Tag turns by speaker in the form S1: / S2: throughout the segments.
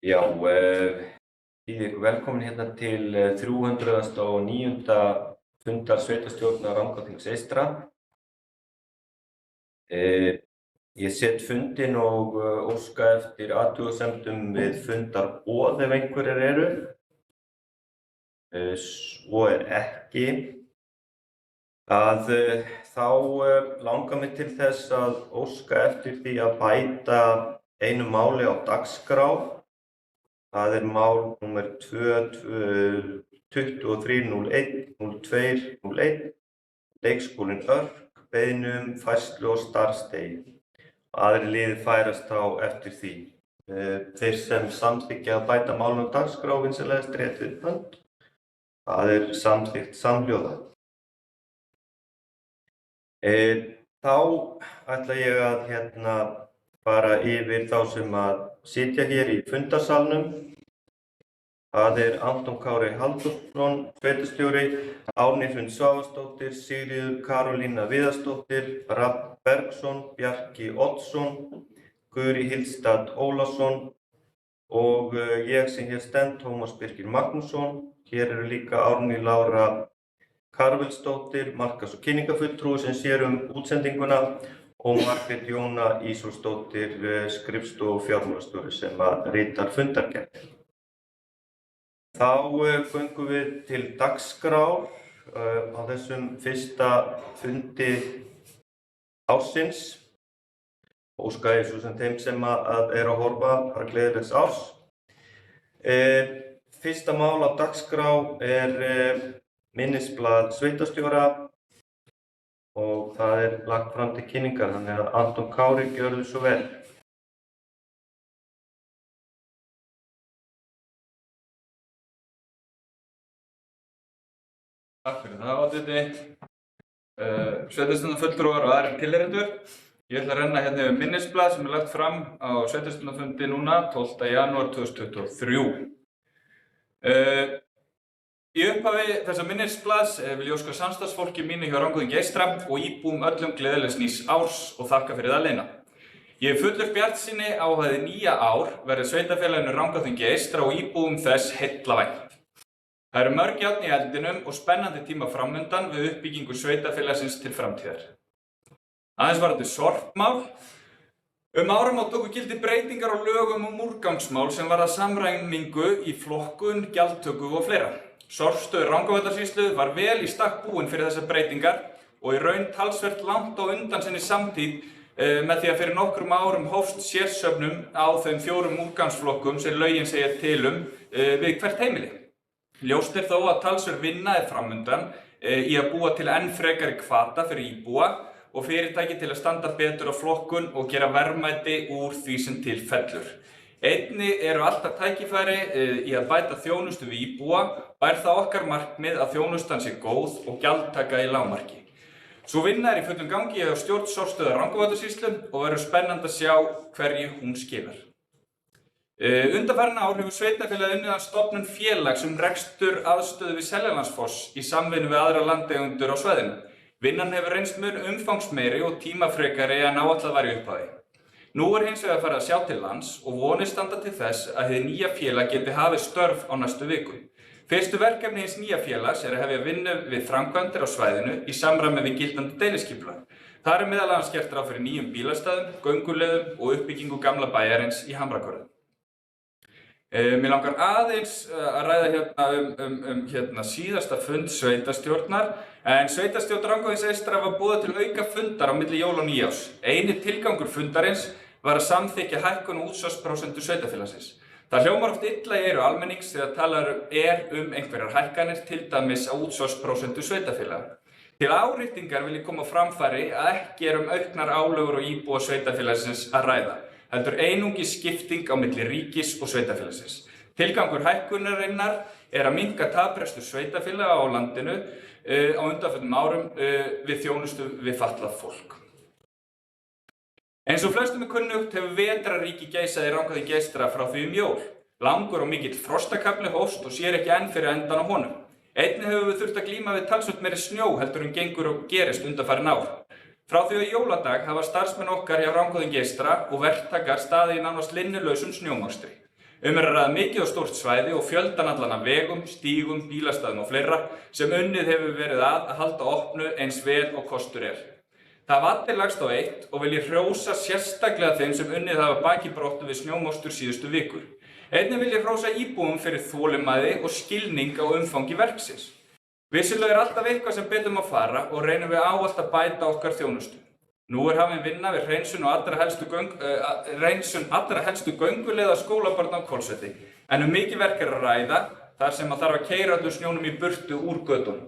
S1: Já, býð ykkur velkomin hérna til 309. fundar sveitarstjórnar Rangárþings eystra. Ég set fundinn og óska eftir athugasemdum við fundarboð ef einhverjar eru. Svo ekki. Þá langar mig til þess að óska eftir því að bæta einu máli á dagskrá. Það mál númer 2301-0201, leikskólinn Örk, beiðni færslu og starfsdegi. Aðrir liðir færast þá eftir því. Þeir sem samþykkja að bæta málinu á dagskrá vinsamlegast rétt við hönd. Það samþykkt samhljóða. Þá ætla ég að fara yfir þá sem að sitja hér í fundarsalnum. Það Anton Kári Halldórsson, sveitarstjóri, Árný Hrund Svavarsdóttir, Sigríður Karólína Viðarsdóttir, Rafn Bergsson, Bjarki Oddsson, Guðri Hildstad Ólafsson og ég sem hér stend, Tómas Birgir Magnússon. Hér eru líka Árný Lára Karvelsdóttir, markas- og kynningarfulltrúi sem sér útsendinguna og Margrét Jóna Ísólfsdóttir, skrifstofu fjármálastjóri sem ritar fundargerðir. Þá göngum við til dagskrár á þessum fyrsta fundi ársins. Óska ég svo sem þeim sem að horfa bara gleðilegs árs. Fyrsta mál á dagskrá minnisblað sveitarstjóra og það lagt fram til kynningar, þannig að Anton Kári, gjörðu svo vel.
S2: Takk fyrir það, oddviti. Sveitarstjórnarfulltrúar og aðrir tilheyrendur. Ég ætla að renna hérna yfir minnisblað sem lagt fram á sveitarstjórnarfundi núna 12. janúar 2023. Í upphafi þessa minnisblaðs vil ég óska samstarfsfólki mínu hjá Rangárþingi eystra og íbúum öllum gleðilegs nýs árs og þakka fyrir það leina. Ég fullur bjartsýni á að hið nýja ár verði sveitarfélaginu Rangárþingi eystra og íbúum þess heillavænt. Það eru mörg járn í eldinum og spennandi tíma framundan við uppbyggingu sveitarfélagsins til framtíðar. Aðeins varðandi sorpmál. Áramót tóku gildi breytingar á lögum úrgangsmál sem varða samræmingu í flokkun, gjaldtöku og fleira. Sorpstöð Rangárvallasýslu var vel í stakk búin fyrir þessar breytingar og í raun talsvert langt á undan sinni samtíð með því að fyrir nokkrum árum hófst sérsöfnun á þeim 4 úrgangsflokkum sem lögin segja til við hvert heimili. Ljóst þó að talsverð vinna framundan í að búa til enn frekari hvata fyrir íbúa og fyrirtæki til að standa betur á flokkun og gera verðmæti úr því sem til fellur. Einnig eru alltaf tækifæri í að bæta þjónustu við íbúa og það okkar markmið að þjónustan sé góð og gjaldtaka í lágmarki. Sú vinna í fullum gangi hjá stjórn sorpstöðvar Rangárvallasýslu og verður spennandi að sjá hverju hún skilar. Undanfarin ár hefur sveitarfélagið unnið að stofnun félags rekstur aðstöðu við Seljalandsfoss í samvinnu við aðra landeigendur á svæðinu. Vinnan hefur reynst mun umfangsmeiri og tímafrekari en áætlað var í upphafi. Nú hins vegar farið að sjá til lands og vonir standa til þess að hið nýja félag geti hafið störf á næstu vikum. Fyrstu verkefni hins nýja félags að hefja vinnu við framkvæmdir á svæðinu í samræmi við gildandi deiliskipulag. Þar meðal annars gert ráð fyrir nýjum bílastæðum, gönguleiðum og uppbyggingu gamla bæjarins í Hamragörðum. Mér langar aðeins að ræða hérna síðasta fund sveitarstjórnar, en sveitarstjórn Rangárþings eystra var boðað til auka fundar á milli jóla og nýjárs. Eini tilgangur fundarins var að samþykkja hækkun útsvarsprósentu sveitarfélagsins. Það hljómar oft illa í eyru almennings þegar talað einhverjar hækkanir, til dæmis á útsvarsprósentu sveitarfélaga. Til áréttingar vil ég koma á framfæri að ekki auknar álögur og íbúa sveitarfélagsins að ræða, heldur einungis skipting á milli ríkis og sveitarfélagsins. Tilgangur hækkunarinnar að minnka taprekstur sveitarfélaga á landinu á undanförnum árum við þjónustu við fatlað fólk. Eins og flestum kunnugt hefur vetrarríki geisað í Rangárþingi eystra frá því jól. Langur og mikill frostakafli hófst og sér ekki enn fyrir endan á honum. Einnig höfum við þurft að glíma við talsvert meiri snjó heldur gengur og gerist undanfarin ár. Frá því á jóladag hafa starfsmenn okkar hjá Rangárþingi eystra og verktakar staðið í nánast linnulausum snjómokstri. Er að ræða mikið og stórt svæði og fjöldan allan af vegum, stígum, bílastæðum og fleira sem unnið hefur verið að halda opnu eins vel og kostur er. Það hafa allir lagst á eitt og vil ég hrósa sérstaklega þeim sem unnið hafa baki brotnu við snjómostur síðustu vikur. Einnig vil ég hrósa íbúum fyrir þolinmæði og skilning á umfangi verksins. Vissulega alltaf eitthvað sem betur má fara og reynum við ávallt að bæta okkar þjónustu. Nú hafin vinna við hreinsun allra helstu gönguleiða skólabarna á Hvolsvelli, en mikið verk að ræða þar sem þarf að keyra öllum snjónum í burtu úr götunum.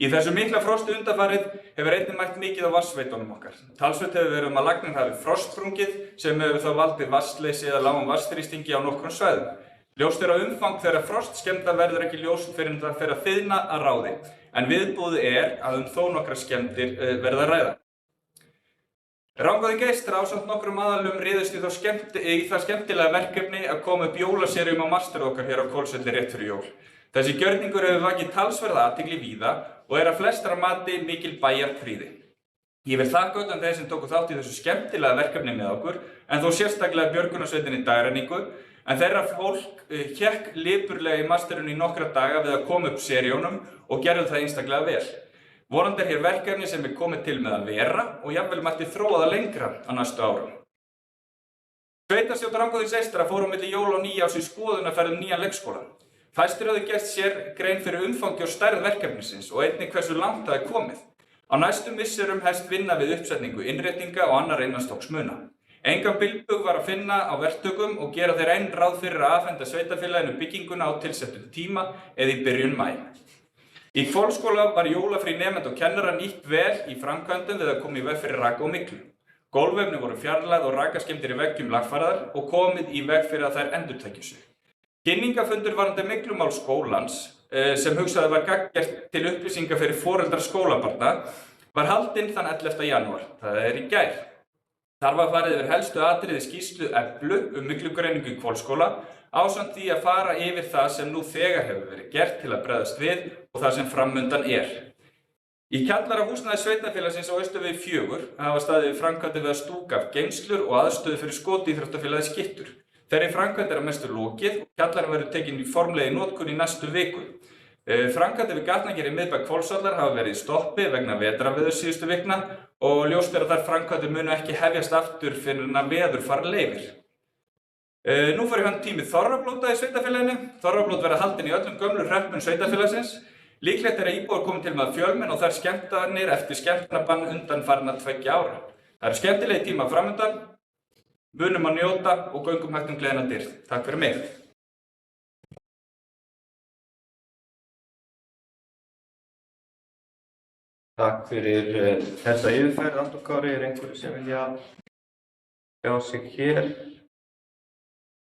S2: Í þessu mikla frosti undanfarið hefur einnig mætt mikið á vatnsveitunum okkar. Talsvert hefur verið að lagnir hafi frostsprungið sem hefur þá valdið vatnsleysi eða lágum vatnsþrýstingi á nokkrum svæðum. Ljóst á umfang þegar frostskemmda verður ekki ljóst fyrr en það fer að þiðna að ráði, en viðbúið að þó nokkrar skemmdir verða að ræða. Rangóðinn Geistra ásamt nokkrum aðalum riðust í það skemmtilega verkefni að koma upp jólaseríum á masterið okkar hér á Hvolsvelli rétt fyrir jól. Þessi gjörningur hefur vakið talsverða athygli víða og að flestra mati mikil bæjarprýði. Ég vil þakka öllum þeir sem tóku þátt í þessu skemmtilega verkefni með okkur, en þó sérstaklega björgunarsveitinni Dagrenningu, en þeirra fólk hékk lipurlega í masterinu í nokkra daga við að koma upp seríunum og gerðu það einstaklega vel. Vonandi hér verkefni sem komið til með að vera og jafnvel mætti þróa það lengra á næstu árum. Sveitarstjórn Rangóðins Eystra fór á milli jóla og nýjárs í skoðunarferð nýjan leikskóla. Fæstir höfðu gert sér grein fyrir umfangi og stærð verkefnisins og einnig hversu langt það komið. Á næstu misserum hefst vinna við uppsetningu innréttinga og annarra innanstokksmuna. Engan bilbug var að finna á verktökum og gera þeir enn ráð fyrir að afhenda sveitarfélaginu bygginguna á tilsettum tíma eða í byrjun maí. Í Hvolsskóla var jólafrí nemenda og kennara nýtt vel í framkvæmdum við að koma í veg fyrir raka og myglu. Gólfefni voru fjarlægð og rakaskemmdir í veggjum lagfærðar og komið í veg fyrir að þær endurtækju sig. Kynningafundur varðandi myglumál skólans, sem hugsaði var gagngert til upplýsinga fyrir foreldra skólabarna, var haldinn þann 11. janúar, það í gær. Þar var farið yfir helstu atriði skýrslu Eflu myglugreiningu í Hvolsskóla, ásamt því að fara yfir það sem nú þegar hefur verið gert til að bregðast við og það sem framundan er. Í kjallarahúsnæði sveitarfélagsins á Austurvegi 4 hafa staðið framkvæmdir við að stúka af geymslur og aðstöðu fyrir skotíþróttafélagið Skyttur. Þeirri framkvæmd að mestu lokið og kjallarinn verður tekinn í formlega notkun í næstu viku. Framkvæmdir við gatnagerð í miðbæ Hvolsvallar hafa verið í stoppi vegna vetrarveðurs síðustu vikna og ljóst að þær framkvæmdir munu ekki hefjast aftur fyrr en að veðurfar leyfir. Nú fyrir hönd tími þorrablóta í sveitarfélaginu. Þorrablót verða haldin í öllum gömlu hreppum sveitarfélagsins. Líklegt að íbúar komi til með að fjölmenn og þær skemmtanir eftir skemmtanabann undanfarinna 2 ára. Það eru skemmtilegi tíma framundan, munum að njóta og göngum hægt gleðina dyr. Takk fyrir mig.
S1: Takk fyrir þessa yfirferð, Anton Kári. Einhverju sem vilja sjá sig hér?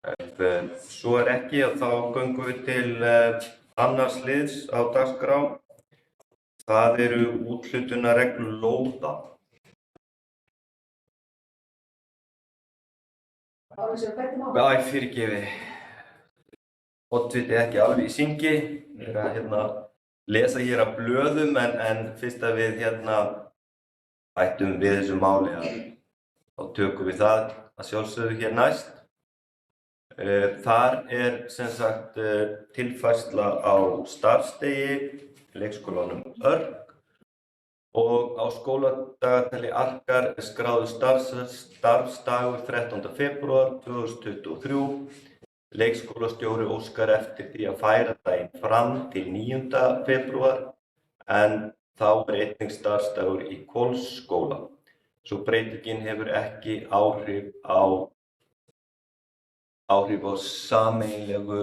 S1: Ef svo ekki, þá göngum við til annars liðs á dagskrá. Það eru úthlutunarreglur lóða. Fyrirgefi. Oddviti ekki alveg í syngi. Ég er að lesa hér af blöðum en fyrst að við ættum við þessu máli þá tökum við það að sjálfsögðu hér næst. Þar er sem sagt tilfærsla á starfsdegi leikskólanum Örk og á skóladagatali Arkar er skráður starfsdagur 13. febrúar 2023. Leikskólastjóri óskar eftir því að færa daginn fram til 9. febrúar en þá er einnig starfsdagur í Hvolsskóla. Svo breytingin hefur ekki áhrif á sameiginlegu.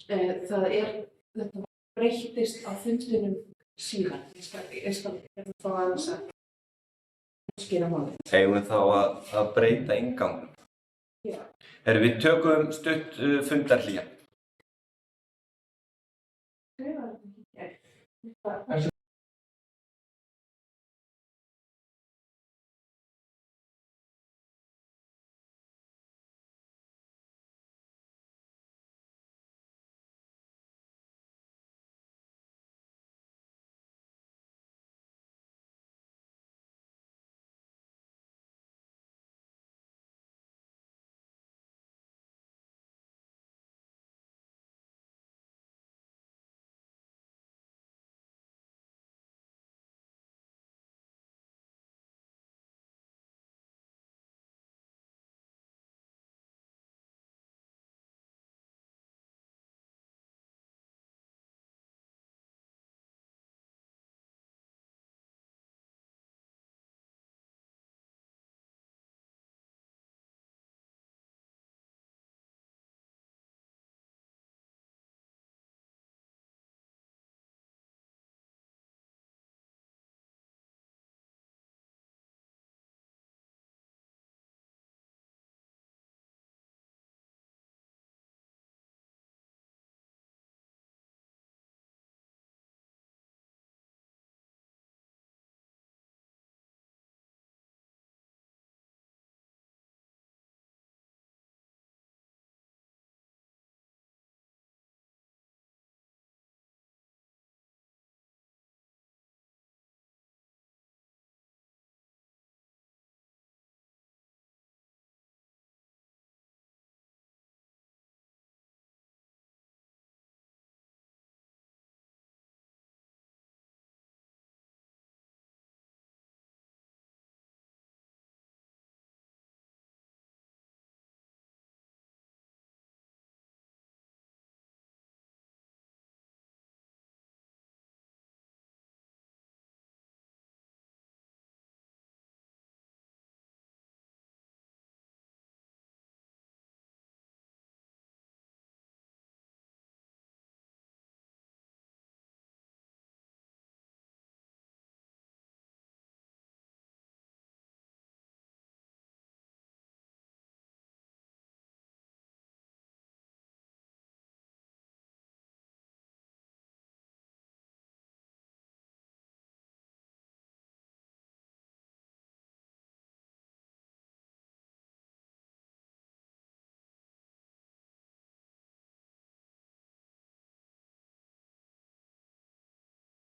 S3: Þetta breyttist á fundinum síðan. Ég skal fá aðeins að skýra málið.
S1: Eigum við þá að breyta inngangnum?
S3: Já.
S1: Við tökum stutt fundarhlé.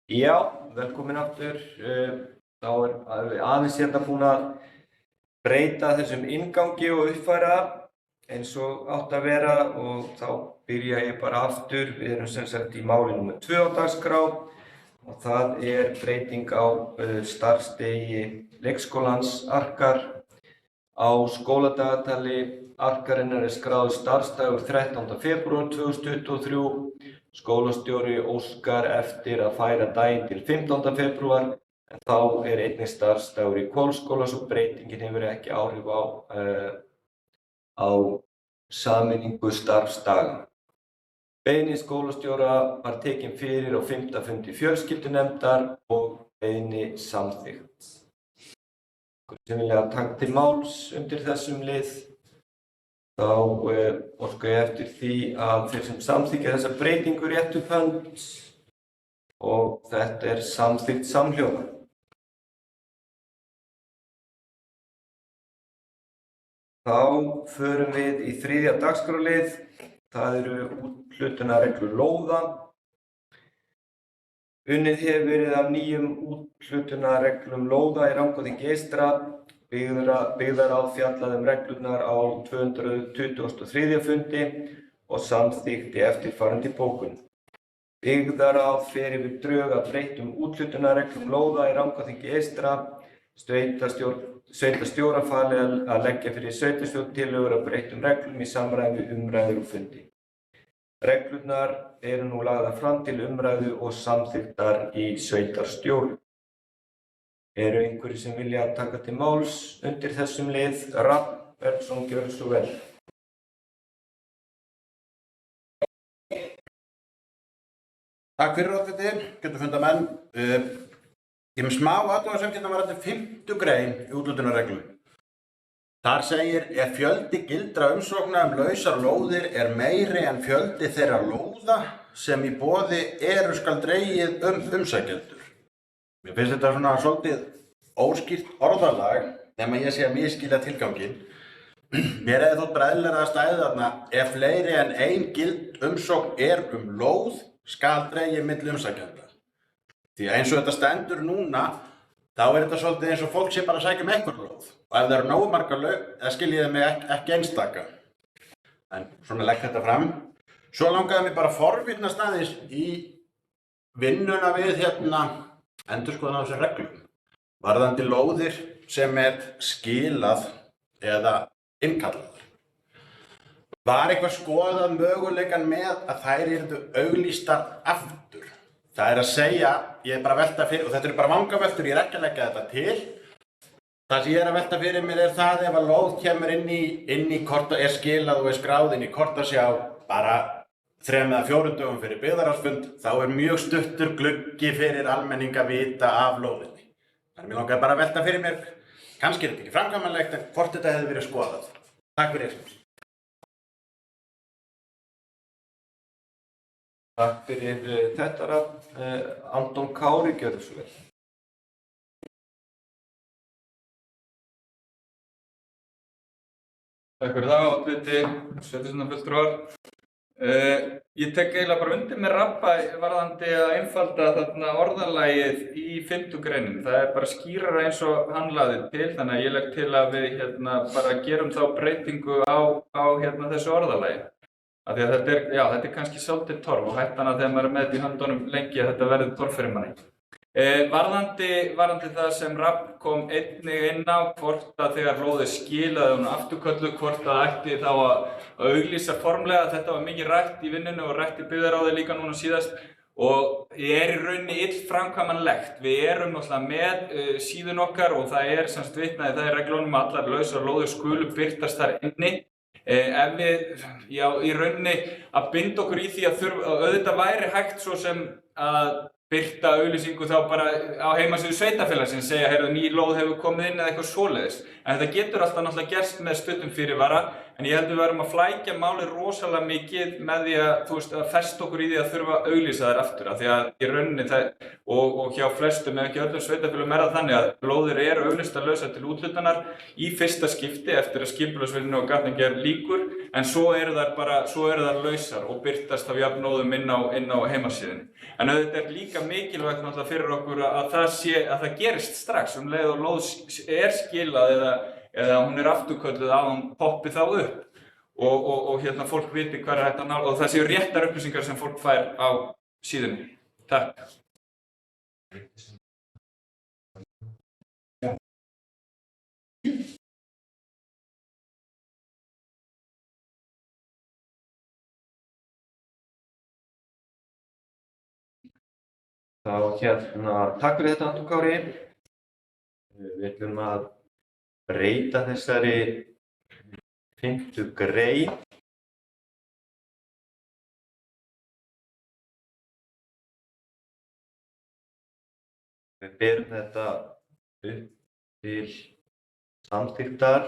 S1: Já, velkomin aftur. Þá erum við aðeins hérna búin að breyta þessum inngangi og uppfæra eins og átt að vera og þá byrja ég bara aftur. Við erum sem sagt í máli nr. 2 á dagskrá og það er breyting á starfsdegi leikskólans Arkar. Á skóladagatali Arkarinnar er skráður starfsdagur 13. febrúar 2023. Skólastjóri óskar eftir að færa daginn til 15. febrúar en þá er einnig starfsdagur í Hvolsskóla svo breytingin hefur ekki áhrif á sameiningu starfsdaga. Beiðni skólastjóra var tekin fyrir á 5. fundi fjölskyldunefndar og beiðni samþykkt. Sem vilja taka til máls undir þessum lið, þá óska ég eftir því að þeir sem samþykkja þessa breytingu réttu upp hönd og þetta er samþykkt samhljóða. Þá förum við í 3. dagskrárlið, það eru úthlutunarreglur lóða. Unnið hefur verið af nýjum úthlutunarreglum lóða í Rangárþingi eystra. Byggðarráð fjallaði reglurnar á 223. fundi og samþykkti eftirfarandi bókun. Byggðarráð fer yfir drög að breyttum úthlutunarreglum lóða í Rangárþingi eystra. Sveitarstjóra falið að leggja fyrir sveitarstjórn tillögur að breyttum reglum í samræmi við umræður og fundi. Reglurnar eru nú lagðar fram til umræðu og samþykktar í sveitarstjórn. Eru einhverjir sem vilja taka til máls undir þessum lið? Rafn Bergsson, gjörðu svo vel.
S4: Takk fyrir oddviti, getur fundamenn. Ég með smá athugasemd varðandi 5. grein í úthlutunarreglum. Þar segir, ef fjöldi gildra umsókna lausar lóðir er meiri en fjöldi þeirra lóða sem í boði eru skal dregið umsækjendur. Mér finnst þetta svona svolítið óskýrt orðalag, nema ég sé að misskilja tilganginn. Mér hefði þótt bræðilega að stæða þarna, ef fleiri en ein gild umsókn er lóð, skal dregið milli umsækjenda. Því eins og þetta stendur núna, þá er þetta svolítið eins og fólk sé bara að sækja einhver lóð. Og ef það eru nógu margar laug, það skiljiði mig ekki einstaka. En svona legg þetta fram. Svo langaði mig bara að forvitnast aðeins í vinnuna við endurskoðun á þessum reglum. Varðandi lóðir sem er skilað eða innkallaðar. Var eitthvað skoðað möguleikann með að þær yrðu auglýstar aftur? Það er að segja, ég er bara að velta fyrir, og þetta eru bara vangaveltur, ég er ekki að leggja þetta til. Það sem ég er að velta fyrir mér er það ef að lóð kemur inn í korta, er skilað og er skráð inn í kortasjá bara 3 eða 4 dögum fyrir byggðarráðsfund, þá er mjög stuttur gluggi fyrir almenning að vita af lóðinni. Þannig mér langaði bara að velta fyrir mér, kannski er þetta ekki framkvæmanlegt, en hvort þetta hefði verið skoðað. Takk fyrir.
S1: Takk fyrir þetta Rafn. Anton Kári, gjörðu svo vel.
S2: Takk fyrir það, oddviti, sveitarstjórnarfulltrúar. Ég tek eiginlega bara undir með Rabba varðandi að einfalda þarna orðalagið í 5. greininni. Það er bara skýrara eins og hann lagði til, þannig að ég legg til að við bara gerum þá breytingu á þessu orðalagi. Af því að þetta er kannski svolítið torf og hættan að þegar maður er með þetta í höndunum lengi að þetta verður torf fyrir manni. Varðandi það sem Rafn kom einnig inn á, hvort að þegar lóð er skilað og afturkölluð, hvort að ætti þá að auglýsa formlega. Þetta var mikið rætt í vinnunni og rætt í byggðarráði líka núna síðast og er í rauninni illframkvæmanlegt. Við erum náttúrulega með síðun okkar og það er semst vitnað í það í reglunum að allar lausar lóðir skulu birtast þar inni. Ef við, í rauninni að binda okkur í því að auðvitað væri hægt svo sem að birta auglýsingu þá bara á heimasíðu sveitarfélagsins, segja heyrðu ný lóð hefur komið inn eða eitthvað svoleiðis. En þetta getur alltaf náttúrulega gerst með stuttum fyrirvara, en ég held við verðum að flækja málið rosalega mikið með því að festa okkur í því að þurfa að auglýsa þær aftur. Af því að í rauninni og hjá flestum ef ekki öllum sveitarfélögum er það þannig að lóðir eru auglýstarlausar til úthlutunar í fyrsta skipti eftir að skipulagsvinnu og gatnagerð lýkur, en svo eru þær lausar og birtast af jafnóðum inn á heimasíðunni. En auðvitað er líka mikilvægt náttúrulega fyrir okkur að það gerist strax leið og lóð er skilað eða hún er afturkölluð að hún poppi þá upp og fólk viti hvað er hægt að nálgast og það séu réttar upplýsingar sem fólk fær á síðunni. Takk.
S1: Takk fyrir þetta, Anton Kári. Við ætlum að breyta þessari 5. grein. Við berum þetta upp til samþykktar.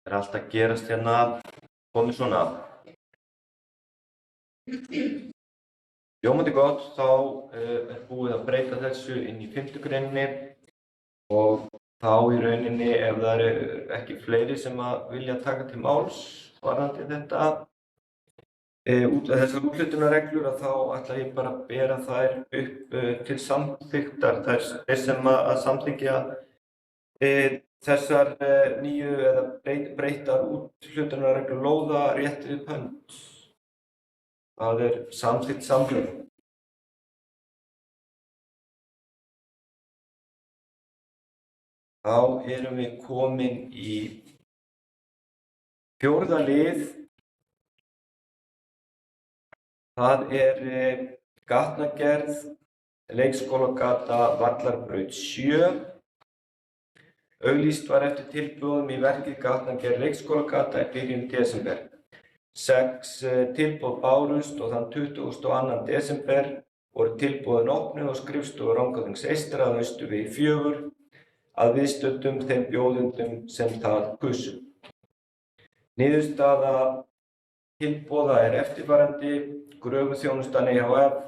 S1: Það er allt að gerast hérna, komið svona. Ljómandi gott, þá er búið að breyta þessu inn í 5. greininni og þá í rauninni ef það eru ekki fleiri sem að vilja taka til máls varðandi þessar úthlutunarreglur að þá ætla ég bara að bera þær upp til samþykktar. Þeir sem að samþykkja þessar nýju eða breyttar úthlutunarreglur lóða rétt upp hönd. Það er samþykkt samhljóða. Þá erum við komin í 4. lið. Það er gatnagerð, leikskólagata, Vallarbraut 7. Auglýst var eftir tilboðum í verkið gatnagerð leikskólagata í byrjun desember. 6 tilboð bárust og þann 22. desember voru tilboðin opnuð á skrifstofu Rangárþings eystra að Austurvegi 4 að viðstöddum þeim bjóðendum sem það kusu. Niðurstaða tilboða er eftirfarandi: Gröfuþjónustan ehf.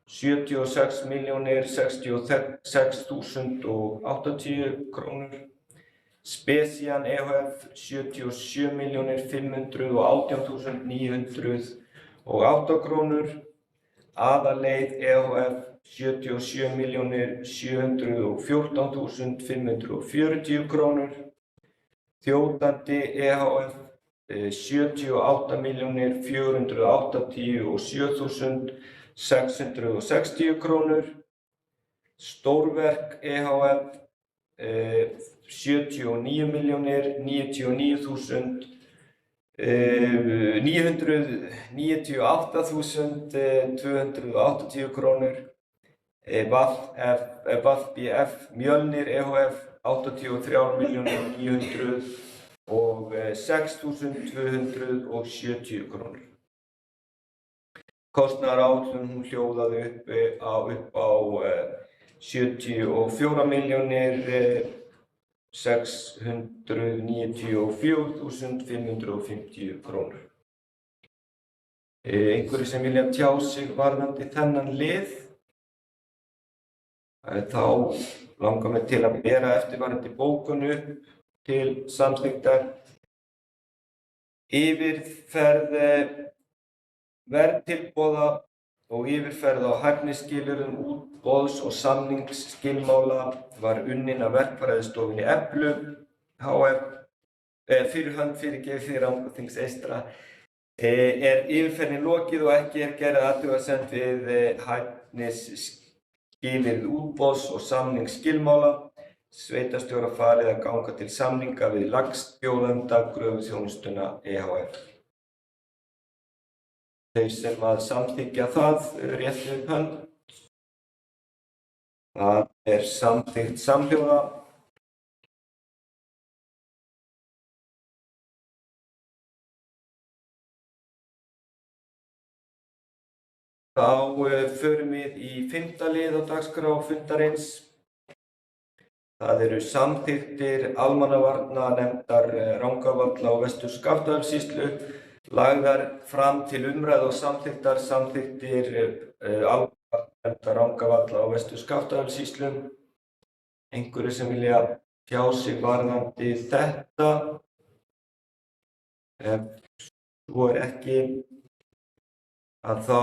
S1: 76.066.080 krónur. Specian ehf. 77.518.908 krónur. Aðaleið ehf. 77.714.540 krónur. Þjóðandi ehf. 78.487.660 krónur. Stórverk ehf. 79.998.280 krónur. VBF Mjölnir ehf. 83.906.270 krónur. Kostnaðaráætlun hljóðaði upp á 74.694.550 krónur. Einhverjir sem vilja tjá sig varðandi þennan lið? Þá langar mig til að bera eftirfarandi bókun upp til samþykktar. Yfirferð verðtilboða og yfirferð á hæfnisskilyrðum útboðs- og samningsskilmála var unnin af verkfræðistofunni Eflu hf. Fyrir hönd Rangárþings eystra. Er yfirferðin lokið og ekki er gerð athugasemd við hæfnisskilyrði útboðs- og samningsskilmála. Sveitarstjóra falið að ganga til samninga við lægstbjóðanda Gröfuþjónustuna ehf. Þeir sem að samþykkja það rétt upp hönd. Það er samþykkt samhljóða. Þá förum við í 5. lið á dagskrá fundarins. Það eru samþykktir almannavarnanefndar Rangárvalla og Vestur-Skaftafellssýslu lagðar fram til umræðu og samþykktar samþykktir almannavarnanefndar Rangárvalla og Vestur-Skaftafellssýslu. Einhverjir sem vilja tjá sig varðandi þetta? Ef svo er ekki, að þá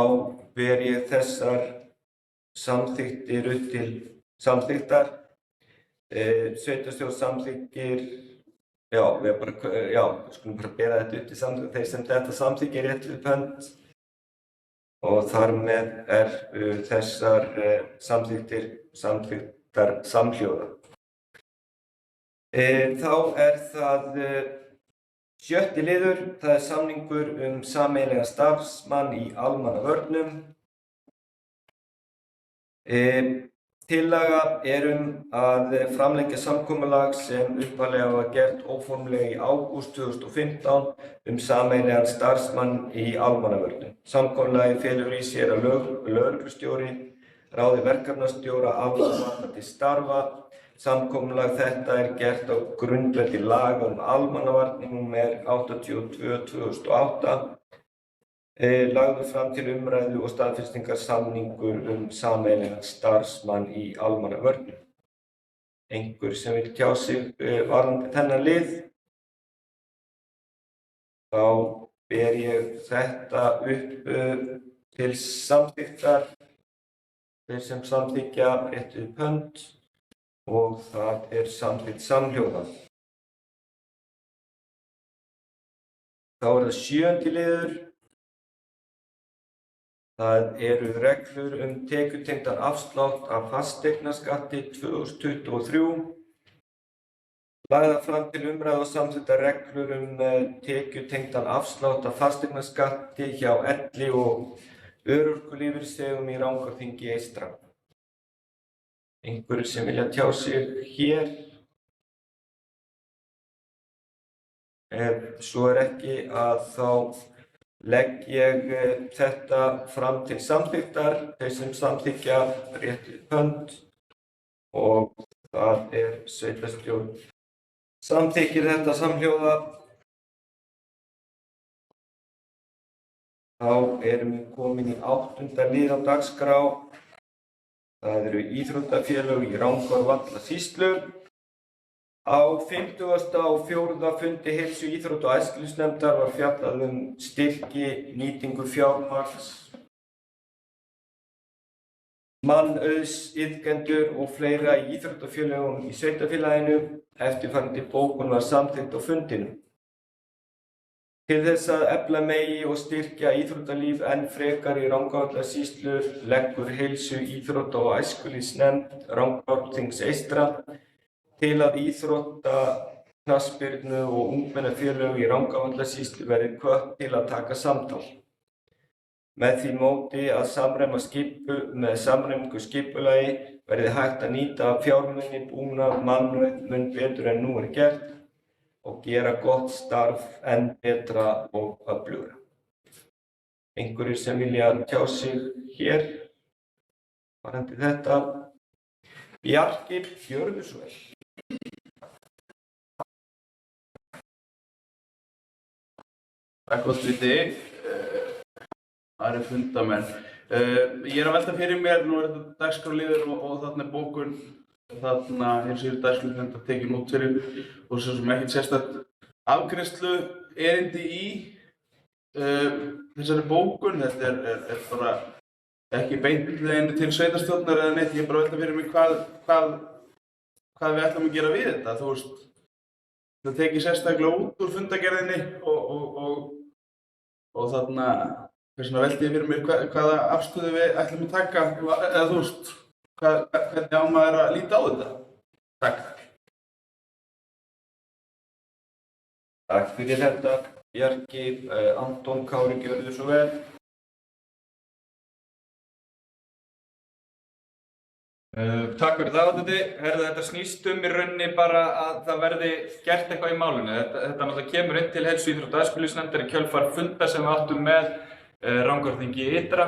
S1: ber ég þessar samþykktir upp til samþykktar. Sveitarstjórn samþykkir, við skulum bara bera þetta upp til samþykktar. Þeir sem þetta samþykkir rétt upp hönd og þar með þessar samþykktir samþykktar samhljóða. Þá það 7. liður, það samningur sameiginlegan starfsmann í almannavörnum. Tillaga að framlengja samkomulag sem upphaflega var gert óformlega í ágúst 2015 sameiginlegan starfsmann í almannavörnum. Samkomulagið felur í sér að lögreglustjóri ráði verkefnastjóra almannavarna til starfa. Samkomulag þetta gert á grundvelli laga almannavarnir nr. 82/2008, lagður fram til umræðu og staðfestingar samningur sameiginlegan starfsmann í almannavörnum. Einhver sem vill tjá sig varðandi þennan lið? Þá ber ég þetta upp til samþykktar. Þeir sem samþykkja réttu upp hönd. Og það samþykkt samhljóða. Þá það 7. liður. Það eru reglur tekjutengdan afslátt af fasteignaskatti 2023. Lagðar fram til umræðu og samþykktar reglur tekjutengdan afslátt af fasteignaskatti hjá elli- og örorkulífeyrisþegum í Rangárþingi eystra. Einhverjir sem vilja tjá sig hér? Ef svo er ekki, að þá legg ég þetta fram til samþykktar. Þeir sem samþykkja rétt upp hönd og það sveitarstjórn samþykkir þetta samhljóða. Þá erum við komin í 8. lið á dagskrá. Það eru íþróttafélög í Rangárvallasýslu. Á 54. fundi heilsu íþrótta- og æskulýðsnefndar var fjallað styrki, nýtingu fjármagns, mannauðsiðkendur og fleira í íþróttafélögum í sveitarfélaginu. Eftirfarandi bókun var samþykkt á fundinum. Til þess að efla megi og styrkja íþróttalíf enn frekar í Rangárvallasýslu leggur heilsu íþrótta- og æskulýðsnefnd Rangárþings eystra til að íþrótta-, knattspyrnu- og ungmennafélög í Rangárvallasýslu verði hvött til að taka samtal. Með því móti að með samræmingu skipulagi verði hægt að nýta fjármuni, búnað, mannauð mun betur en nú gert og gera gott starf enn betra og öflugra. Einhverjir sem vilja tjá sig hér varðandi þetta? Bjarki, gjörðu svo vel.
S5: Takk gott viti. Það fundamenn. Ég að velta fyrir mér, nú þetta dagskrárliður og þarna bókun þarna heilsu dagskrárliður tekin út fyrir og svo sem ekkert sérstakt afgreiðslu erindi í þessari bókun. Þetta bara ekki beint til sveitarstjórnar eða neitt. Ég bara velta fyrir mig hvað við ætlum að gera við þetta. Þú veist, það tekið sérstaklega út úr fundagerðinni og þarna þess vegna velti ég fyrir mér hvaða afstöðu við ætlum að taka, eða þú veist, hvernig á maður að líta á þetta? Takk.
S1: Takk fyrir þetta, Bjarki. Anton Kári, gjörðu svo vel.
S2: Takk fyrir það, Átni. Þetta snýst í rauninni bara að það verði gert eitthvað í málinu. Þetta náttúrulega kemur inn til heilsu íþrótta- og æskulýðsnefndar í kjölfar funda sem við áttum með Rangárþingi ytra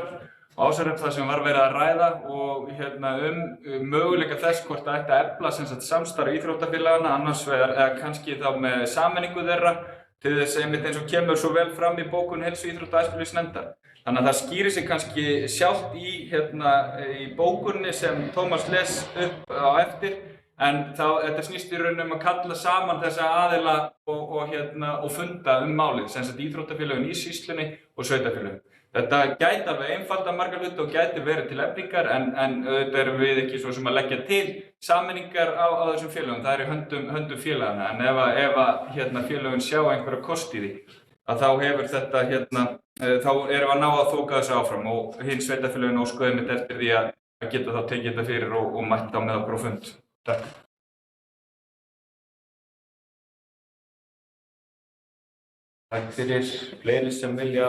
S2: og ásaröfn það sem var verið að ræða og möguleika þess hvort það ætti að efla samstarf íþróttafélaganna annars vegar eða kannski þá með sameiningu þeirra til þess einmitt eins og kemur svo vel fram í bókun Heilsu íþrótta og æskulýðsnefndar. Þannig að það skýrir sig kannski sjálft í bókunni sem Tómas les upp á eftir, en þetta snýst í raun að kalla saman þessa aðila og funda málið, sem sagt íþróttafélögin í sýslunni og sveitarfélögin. Þetta gæti alveg einfalda marga hluti og gæti verið til eflingar, en auðvitað erum við ekki svo sem að leggja til sameiningar á þessum félögum. Það er í höndum félagana, en ef félögin sjá einhverja kosti í því, að þá hefur þetta þá erum við að ná að þoka þessu áfram og hinn sveitarfélögin óskuðu einmitt eftir því að geta þá tekið þetta fyrir og mætt á með okkur á fund. Takk.
S1: Takk fyrir fleiri sem vilja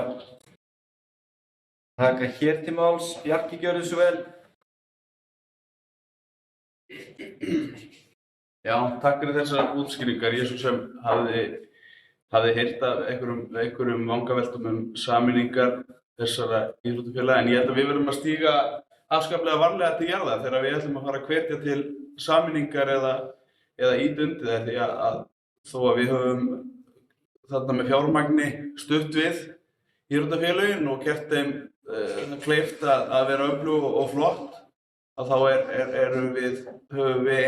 S1: taka hér til máls. Bjarki, gjörðu svo vel.
S5: Já, takk fyrir þessar útskýringar. Ég svo sem hafði heyrt af einhverjum vangaveltum sameiningar þessara íþróttafélaga, en ég held að við verðum að stíga afskaplega varlega til jarðar þegar við ætlum að fara að hvetja til sameiningar eða ýta undir það, því að þó að við höfum þarna með fjármagni stutt við íþróttafélögin og gert þeim kleift að vera öflug og flott, að þá höfum við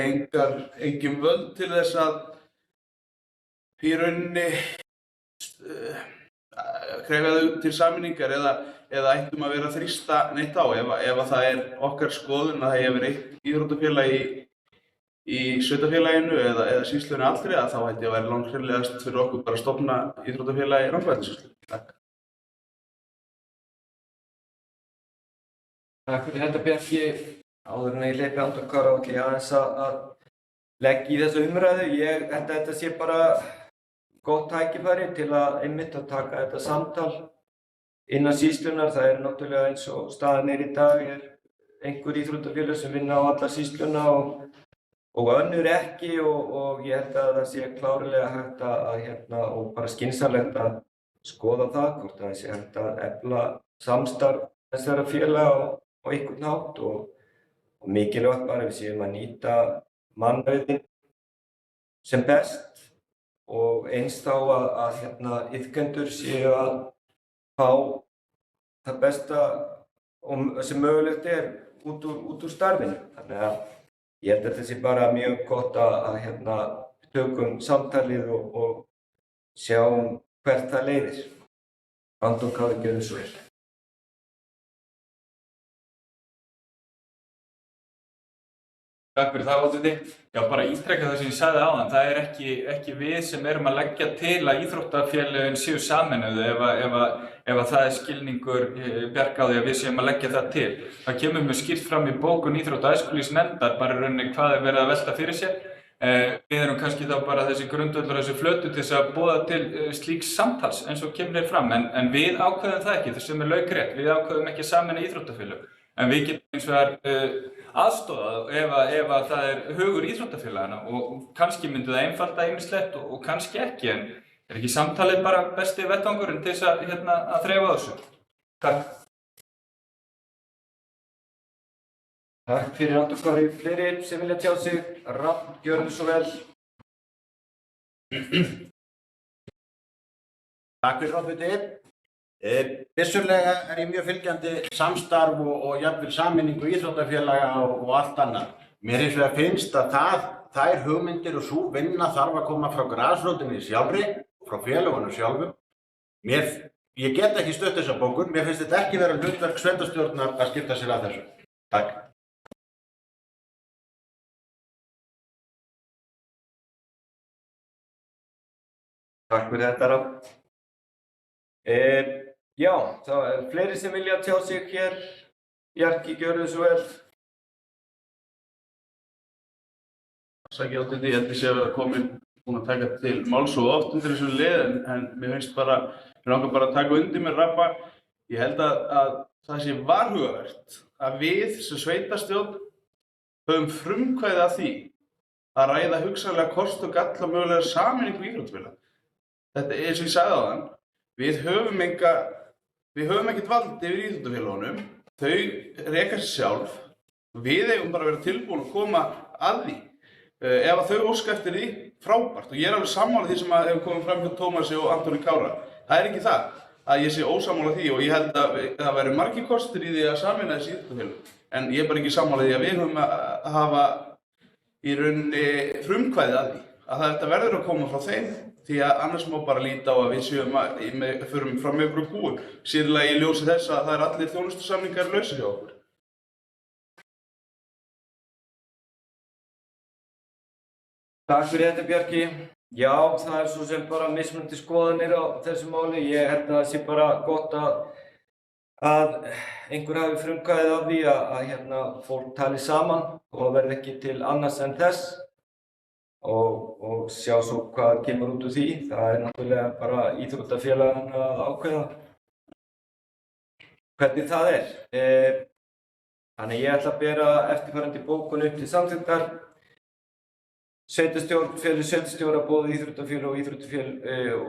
S5: engin völd til þess að í rauninni krefja þau til sameiningar eða ættum að vera að þrýsta neitt á. Ef það er okkar skoðun að það hefur eitt íþróttafélag í sveitarfélaginu eða sýslunni allri, að þá held ég að vera langhreinlegast fyrir okkur bara að stofna íþróttafélag í Rangárvallasýslu. Takk.
S1: Takk fyrir þetta, Bjarki. Áður en ég hleypi Anton Kára ætla ég aðeins að leggja í þessa umræðu. Þetta sé bara gott tækifæri til að einmitt að taka þetta samtal innan sýslunnar. Það er náttúrulega eins og staðan í dag, einhver íþróttafélög sem vinna á alla sýsluna og önnur ekki, og ég held að það sé klárlega hægt og bara skynsamlegt að skoða það hvort það sé hægt að efla samstarf þessara félaga á einhvern hátt, og mikilvægt bara við séum að nýta mannauðinn sem best, og eins þá að iðkendur séu að fá það besta sem mögulegt er út úr starfinu. Þannig að ég held að þetta sé bara mjög gott að tökum samtalið og sjáum hvert það leiðir. Anton Kári, gjörðu svo vel.
S2: Takk fyrir það, Oddviti. Já, bara ítreka það sem ég sagði áðan. Það er ekki við sem erum að leggja til að íþróttafélögin séu sameinuð ef það er skilningur Bjarka á því að við séum að leggja það til. Það kemur mjög skýrt fram í bókun íþrótta og æskulýðsnefndar bara í rauninni hvað er verið að velta fyrir sér. Við erum kannski þá bara þessi grundvöllur, þessi flötu til þess að boða til slíks samtals eins og kemur hér fram, en við ákveðum það ekki, þess sem er laukrétt. Við ákveðum ekki að sameina íþróttafélög, en við getum eins vegar aðstoðað ef það er hugur íþróttafélagana, og kannski myndi það einfalda ýmislegt og kannski ekki, en er ekki samtalið bara besti vettvangurinn til þess að þreifa á þessu? Takk.
S1: Takk fyrir Anton Kári. Fleiri sem vilja tjá sig? Rafn, gjörðu svo vel.
S4: Takk fyrir Oddviti. Vissulega er ég mjög fylgjandi samstarf og jafnvel sameiningu íþróttafélaga og allt annað. Mér hins vegar finnst að þær hugmyndir og sú vinna þarf að koma frá grasrótinni sjálfri, frá félagunum sjálfum. Ég get ekki stutt þessa bókun, mér finnst þetta ekki vera hlutverk sveitarstjórnar að skipta sér að þessu. Takk.
S1: Takk fyrir þetta, Rafn. Já, það er fleiri sem vilja tjá sig hér. Bjarki, gjörðu svo vel.
S5: Sækja Oddviti, ég held að ég sé að vera búin að taka til máls og oft undir þessu lið, en mér finnst mér langar bara að taka undir með Rabba. Ég held að það sé varhugavert að við sem sveitarstjórn höfum frumkvæði að því að ræða hugsanlega kost og galla mögulega sameiningu íþróttafélaga. Þetta er eins og ég sagði áðan, við höfum ekkert vald yfir íþróttafélagunum, þau reka sig sjálf, við eigum bara að vera tilbúin að koma að því. Ef að þau óska eftir því, frábært, og ég er alveg sammála því sem hefur komið fram hjá Tómasi og Antoni Kára. Það er ekki það að ég sé ósammála því og ég held að það væri margir kostir í því að sameina þessi íþróttafélög. En ég er bara ekki sammála því að við höfum að hafa í rauninni frumkvæði að því. Að þetta verður að koma frá þeim, því að annars má bara líta á að við förum fram með einhverju búin. Sérlega í ljósi þess að það er allir þjónustusamningar lausir hjá okkur.
S1: Takk fyrir þetta, Bjarki. Já, það er svo sem bara mismunandi skoðanir á þessu máli. Ég held að það sé bara gott að einhver hafi frumkvæðið af því að fólk tali saman og verði ekki til annars en þess og sjá svo hvað kemur út úr því. Það er náttúrulega bara íþróttafélaganna að ákveða hvernig það er. Þannig ég ætla að bera eftirfarandi bókun upp til samþykktar. Sveitarstjórn felur sveitarstjóra boða íþróttafélög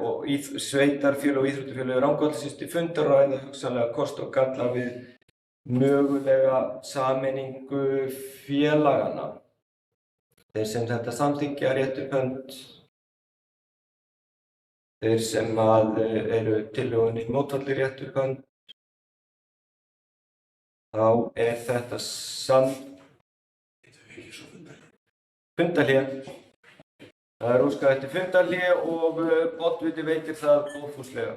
S1: og sveitarfélög og íþróttafélög Rangárvallasýslu til fundar og ræða hugsanlega kosti og galla við mögulega sameiningu félaganna. Þeir sem þetta samþykkja rétt upp hönd. Þeir sem eru tillögunni mótfallnir rétt upp hönd. Þá er þetta fundarhlé. Það er óskað eftir fundarhlé og oddviti veitir það góðfúslega.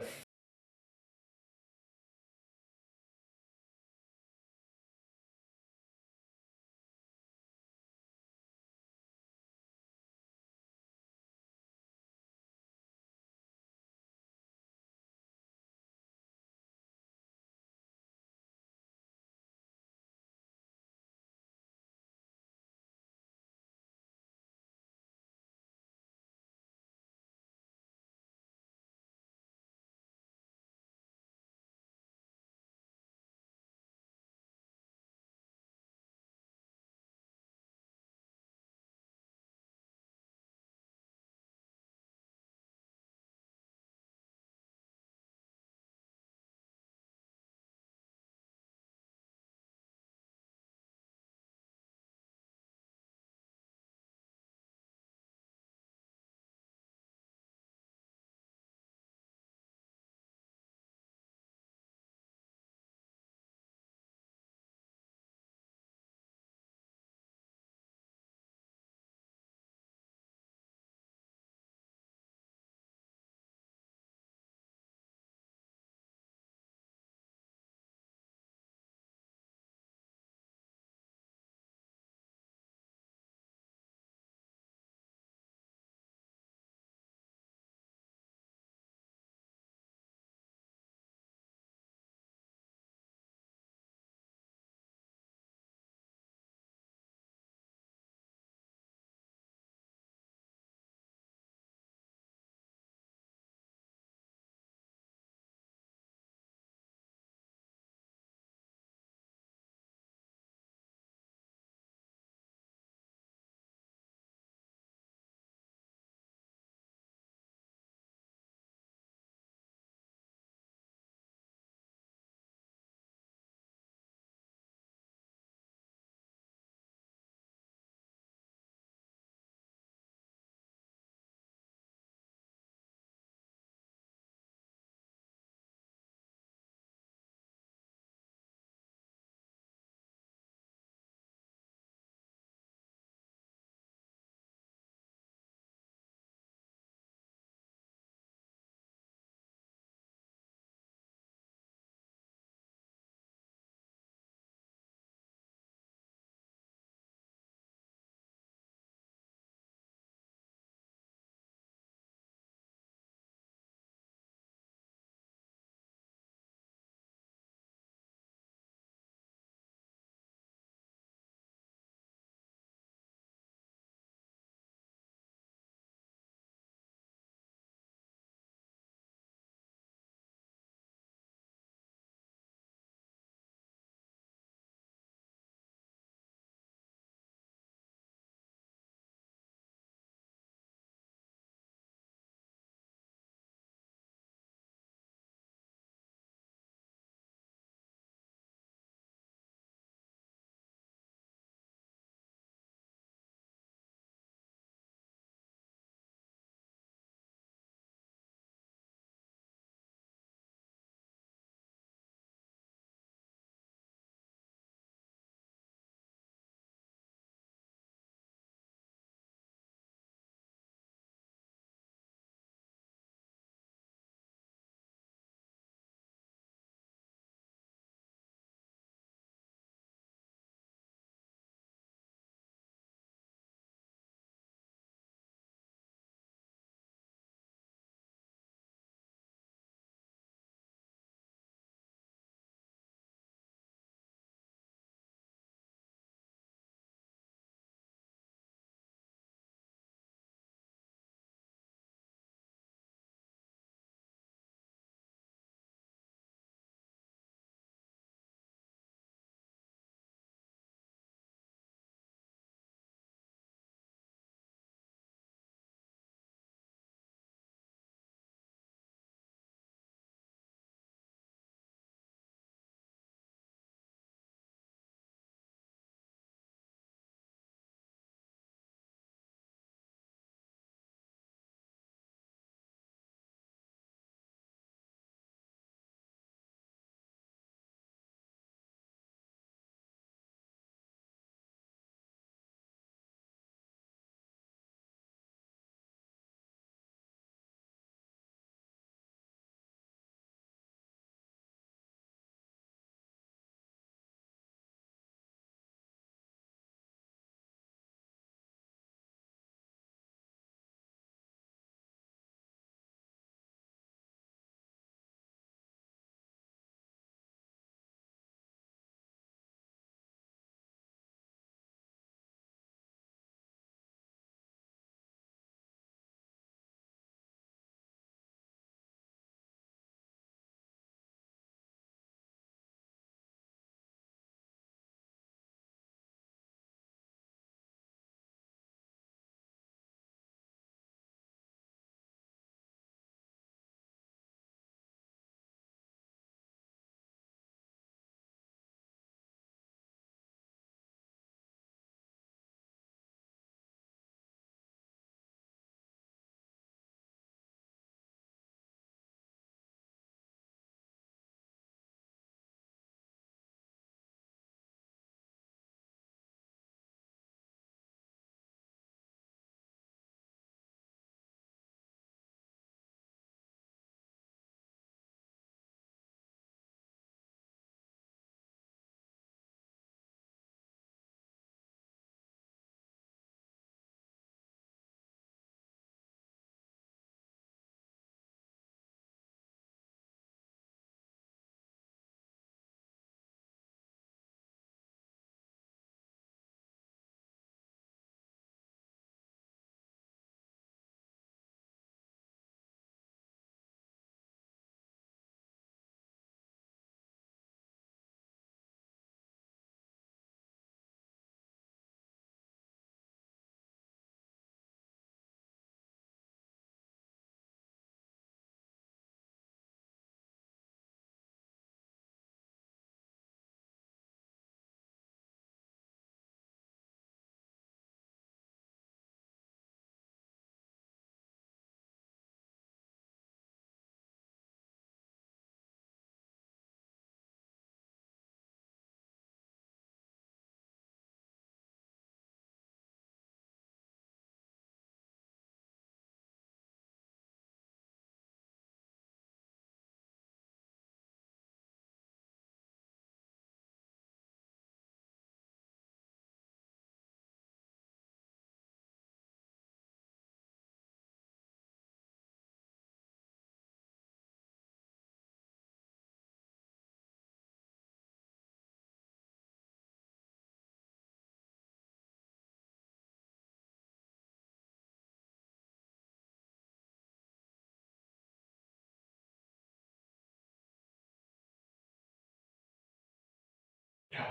S1: Já,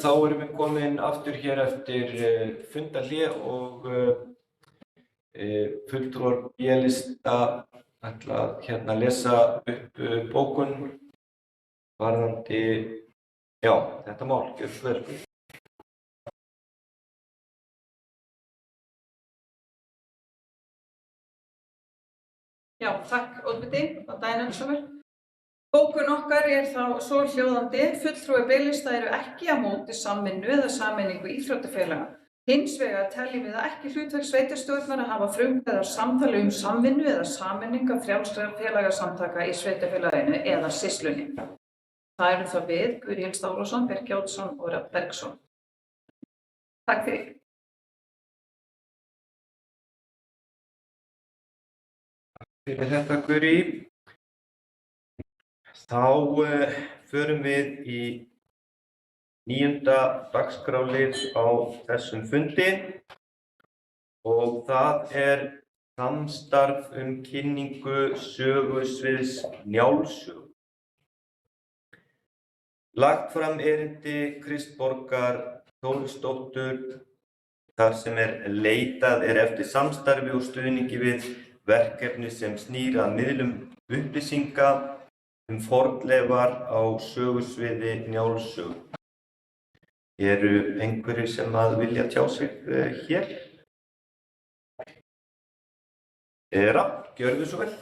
S1: þá erum við komin aftur hér eftir fundarhlé og fulltrúar B-lista ætla að lesa upp bókun varðandi, já, þetta mál, gjörðu svo vel.
S6: Já, takk Oddviti og daginn öllsamur. Bókun okkar þá svo hljóðandi: fulltrúar B-lista eru ekki á móti samvinnu eða sameiningu íþróttafélaga. Hins vegar teljum við það ekki hlutverk sveitarstjórnar að hafa frumkvæði að samtali samvinnu eða sameiningu frjálsra félagasamtaka í sveitarfélaginu eða sýslunni. Það eru þá við Guðríður Stárásson, Birkir Oddsson og Rafn Bergsson. Takk fyrir.
S1: Fyrir þetta, Guðrí. Þá förum við í 9. dagskrárlið á þessum fundi og það samstarf kynningu sögusviðs Njálssögu. Lagt fram erindi Kristborgar Þórisdóttur þar sem leitað eftir samstarfi og stuðningi við verkefni sem snýr að miðlum upplýsinga fornleifar á sögusviði Njálssögu. Eru einhverjir sem vilja tjá sig hér? Rafn, gjörðu svo vel.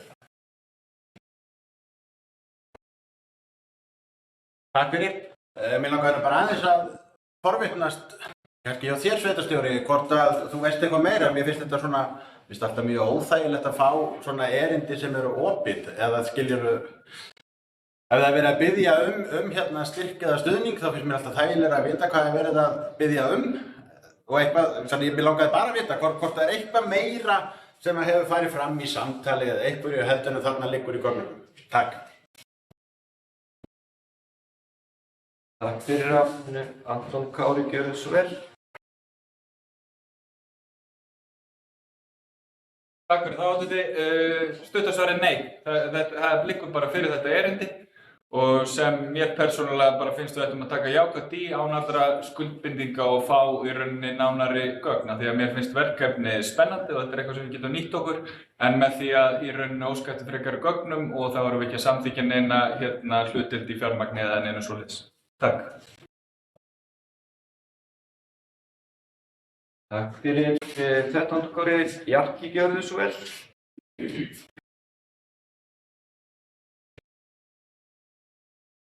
S4: Takk fyrir. Mér langar bara aðeins að forvitnast, kannski hjá þér sveitarstjóri, hvort að þú veist eitthvað meira. Mér finnst þetta svona, alltaf mjög óþægilegt að fá svona erindi sem eru opið, eða skiljurðu. Ef það verið að biðja styrk eða stuðning, þá finnst mér alltaf þægilega að vita hvað verið að biðja og eitthvað, þannig mér langaði bara að vita hvort það eitthvað meira sem hefur farið fram í samtali eða einhverju heldur en þarna liggur í gögnum. Takk.
S1: Takk fyrir Rafn. Anton Kári, gjörðu svo vel.
S2: Takk fyrir það, Oddviti. Stuttasvar nei. Það liggur bara fyrir þetta erindi og sem mér persónulega bara finnst við ættum að taka jákvætt í án allra skuldbindinga og fá í rauninni nánari gögn, því að mér finnst verkefni spennandi og þetta eitthvað sem við getum nýtt okkur, en með því að í rauninni óska eftir frekari gögnum og þá erum við ekki að samþykkja neina hlutdeild í fjármagni eða neinu svoleiðis. Takk.
S1: Takk fyrir þetta, Anton Kári. Bjarki, gjörðu svo vel.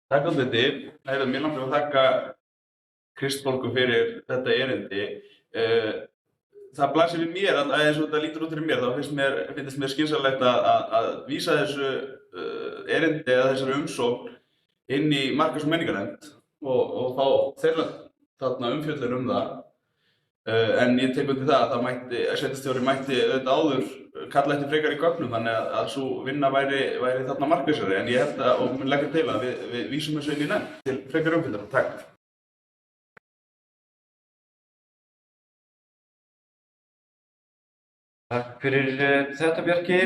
S5: Takk Oddviti. Mér langar að þakka Kristborgu fyrir þetta erindi. Það blasir við mér, eins og þetta lítur út fyrir mér, þá finnst mér skynsamlegt að vísa þessu erindi eða þessari umsókn inn í markaðs- og menningarnefnd og fá þeirra þarna umfjöllun það. En ég tek undir það að sveitarstjóri mætti auðvitað áður kalla eftir frekari gögnum, þannig að sú vinna væri þarna markvissari, en ég held og mun leggja til að við vísum þessu inn í nefnd til frekari umfjöllunar. Takk.
S1: Takk fyrir þetta, Bjarki.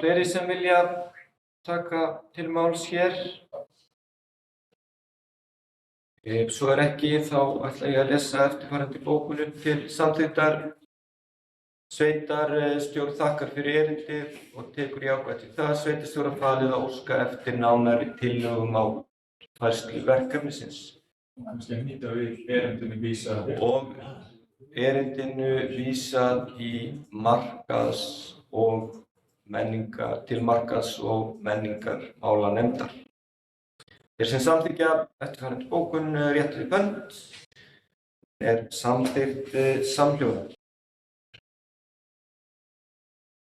S1: Fleiri sem vilja taka til máls hér? Ef svo ekki, þá ætla ég að lesa eftirfarandi bókun til samþykktar. Sveitarstjórn þakkar fyrir erindið og tekur jákvætt í það. Sveitarstjóra falið að óska eftir nánari tillögum á færslu verkefnisins. Og erindinu vísað til markaðs- og menningarmálanefndar. Þeir sem samþykkja eftirfarandi bókun réttur í hönd samþykkt samhljóða.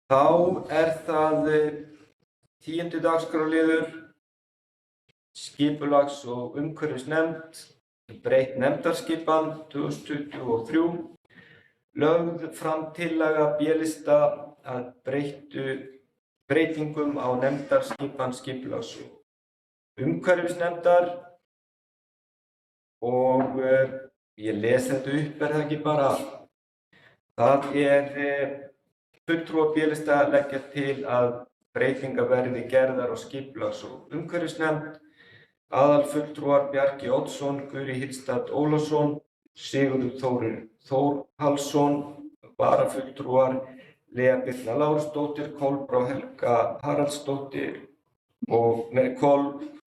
S1: Þá það 10. dagskrárliður skipulags- og umhverfisnefnd, breytt nefndarskipan 2023, lögð fram tillaga B-lista að breytingum á nefndarskipan skipulags- og umhverfisnefndar og ég les þetta upp, það ekki bara. Það fulltrúar B-lista leggja til að breytingar verði gerðar á skipulags- og umhverfisnefnd Aðalfulltrúar Bjarki Oddsson, Guri Hildstad Ólafsson, Sigurður Þórir Þórhallsson, varafulltrúar Lea Birna Lárusdóttir, Kolbrá Helga Haraldsdóttir og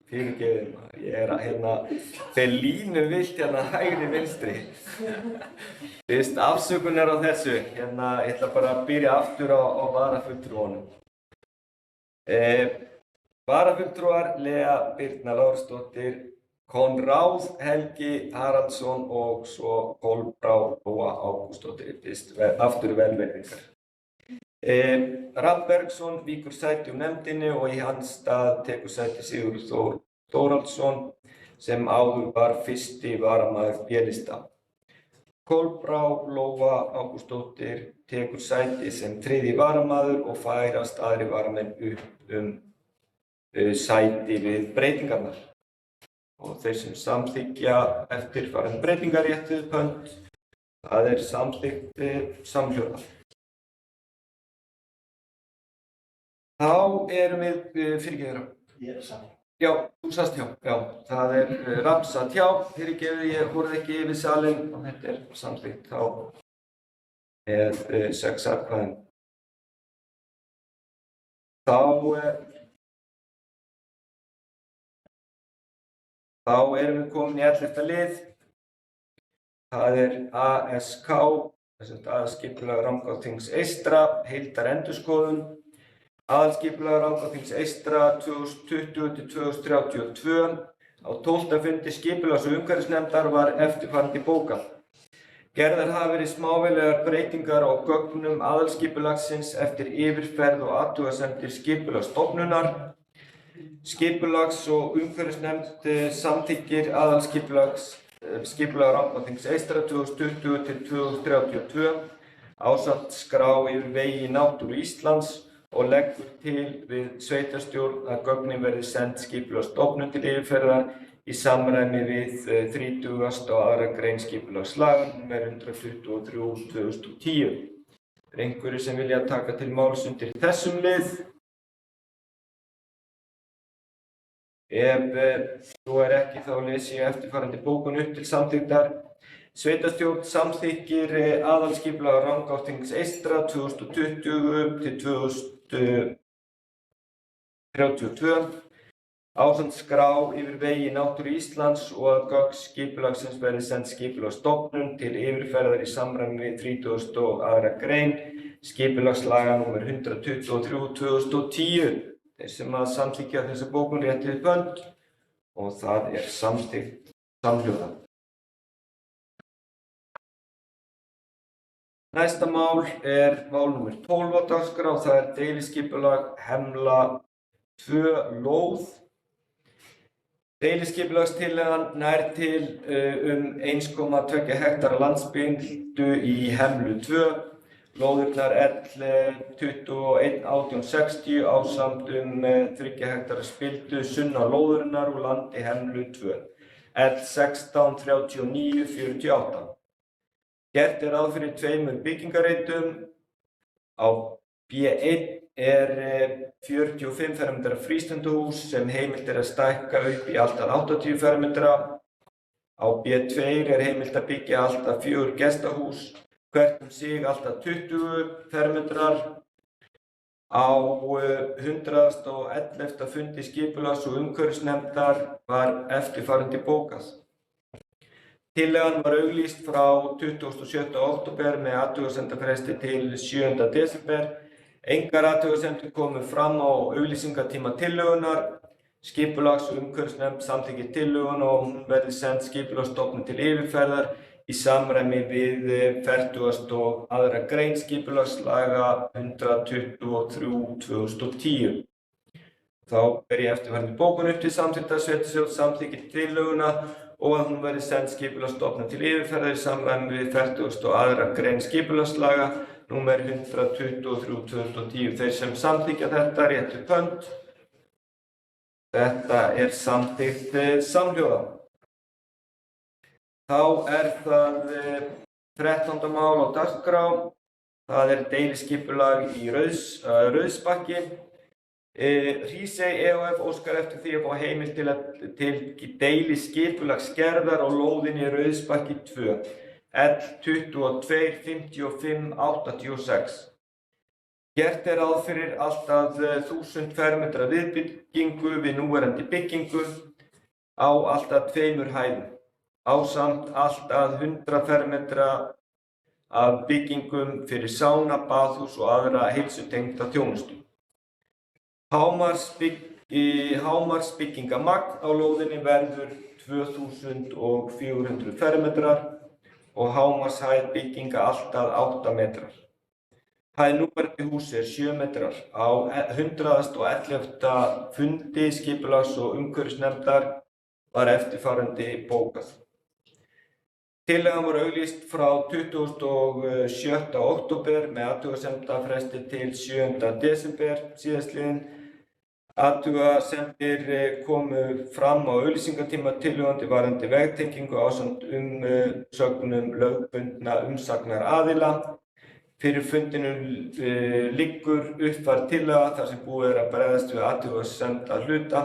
S1: fyrirgefið maður, ég fer línuvillt hægri vinstri. Fyrst afsökunar á þessu, ég ætla bara að byrja aftur á varafulltrúunum. Varafulltrúar Lea Birna Lárusdóttir, Konráð Helgi Haraldsson og svo Kolbrá Lóa Ágústsdóttir, fyrst aftur velvirðingar. Rafn Bergsson víkur sæti úr nefndinni og í hans stað tekur sæti Sigurður Þór Þórhallsson sem áður var fyrsti varamaður B-lista. Kolbrá Lóa Ágústsdóttir tekur sæti sem þriðji varamaður og færast aðrir varamenn upp sæti við breytingarnar. Og þeir sem samþykkja eftirfarandi breytingarétt við pönt, það samþykkt samhljóða. Þá erum við, fyrirgefðu.
S7: Ég saman.
S1: Já, þú sast hjá. Já, það Rafn satt hjá, fyrirgefðu, ég horfði ekki yfir salinn og þetta samþykkt þá með 6 atkvæðum. Þá erum við komin í 11. lið. Það ASK, aðalskipulag Rangárþings eystra, heildarendurskoðun. Aðalskipulag Rangárþings eystra 2020–2032. Á 12. fundi skipulags- og umhverfisnefndar var eftirfarandi bókað. Gerðar hafa verið smávægilegar breytingar á gögnum aðalskipulagsins eftir yfirferð og athugasemdir skipulagsstofnunar. Skipulags- og umhverfisnefnd samþykkir aðalskipulag Rangárþings eystra 2020–2032 ásamt skrá yfir vegi náttúru Íslands og leggur til við sveitarstjórn að gögnin verði send skipulagsstofnun til yfirferðar í samræmi við 30. og 2. grein skipulagslaga nr. 123/2010. Er einhverjir sem vilja taka til máls undir þessum lið? Ef svo ekki þá lesi ég eftirfarandi bókun upp til samþykktar. Sveitarstjórn samþykkir aðalskipulag Rangárþings eystra 2020–2032 ásamt skrá yfir vegi náttúru Íslands og að gögn skipulagsins verði send skipulagsstofnun til yfirferðar í samræmi við 30. og 2. grein skipulagslaga nr. 123/2010. Þeir sem að samþykkja þessa bókun rétti við pönt og það samþykkt samhljóða. Næsta mál mál nr. 12 á dagskrá, það deiliskipulag Hemla 2 lóð. Deiliskipulagstillagan nær til 1,2 hektara landsbygdu í Hemlu 2. Lóðirnar L211860 ásamt 3 hektara spildu sunnan lóðurinnar og landi Hemlu 2. L163948. Gert ráð fyrir 2 byggingarreitum. Á B1 45 fermetra frístundahús sem heimilt að stækka upp í allt að 80 fermetra. Á B2 heimilt að byggja allt að 4 gestahús, hvert sig allt að 20 fermetrar. Á 111. fundi skipulags- og umhverfisnefndar var eftirfarandi bókað. Tillagan var auglýst frá 27. október með athugasemdafresti til 7. desember. Engar athugasemdir komu fram á auglýsingatíma tillögunnar. Skipulags- og umhverfisnefnd samþykkir tillöguna og hún verði send skipulagsstofnun til yfirferðar í samræmi við 40. og 2. grein skipulagslaga 123/2010. Þá ber ég eftirfarandi bókun upp til samþykktar. Sveitarstjórn samþykkir tillöguna og að hún verði send skipulagsstofnun til yfirferðar í samræmi við 40. og 2. grein skipulagslaga nr. 123/2010. Þeir sem samþykkja þetta réttu pönt. Þetta samþykkt samhljóða. Þá það 13. mál á dagskrá. Það deiliskipulag í Rauðsbakki. Hrísey EHF óskar eftir því að fá heimild til deili skipulagsgerðar á lóðinni Rauðsbakki 2, L 22 55 86. Gert er ráð fyrir allt að 1000 fermetra viðbyggingu við núverandi byggingu á allt að 2 hæðum, ásamt allt að 100 fermetra af byggingum fyrir sána, baðhús og aðra heilsutengda þjónustu. Hámarksbyggingamagn á lóðinni verður 2400 fermetrar og hámarkshæð bygginga allt að 8 metrar. Hæð núverandi húss 7 metrar. Á 111. fundi skipulags- og umhverfisnefndar var eftirfarandi bókað. Tillagan var auglýst frá 27. október með athugasemdafresti til 7. desember síðastliðinn. Athugasemdir komu fram á auglýsingatíma tillögandi varðandi vegtengingu ásamt umsögnum lögbundna umsagnaraðila. Fyrir fundinum liggur uppfærð tillaga þar sem búið er að bregðast við athugasemda hluta.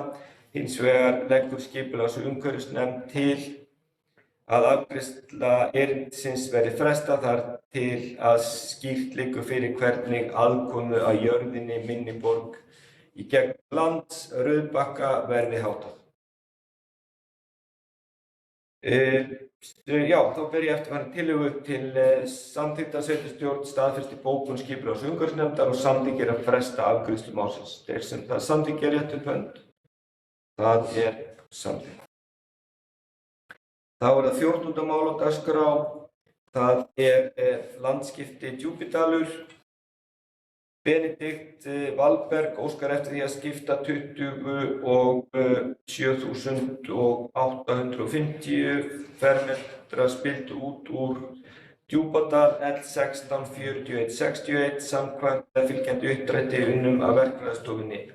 S1: Hins vegar leggur skipulags- og umhverfisnefnd til að afgreiðsla erindisins verði frestað þar til að skýrt liggur fyrir hvernig aðkomu að jörðinni minni borg í gegn land Rauðbakka verði háttað. Þá ber ég eftirfarandi tillögu til samþykktar sveitarstjórn staðfesti bókun skipulags- og umhverfisnefndar og samþykkir að fresta afgreiðslu málsins. Þeir sem það samþykkja rétt upp hönd, það er samþykkt. Þá er það 14. mál á dagskrá. Það er landskipti Djúpidalur. Benedikt Valberg óskar eftir því að skipta 27.850 fermetra spildu út úr Djúpadal L 16 41 61 samkvæmt fylgjandi uppdrætti unnum af verkfræðistofunni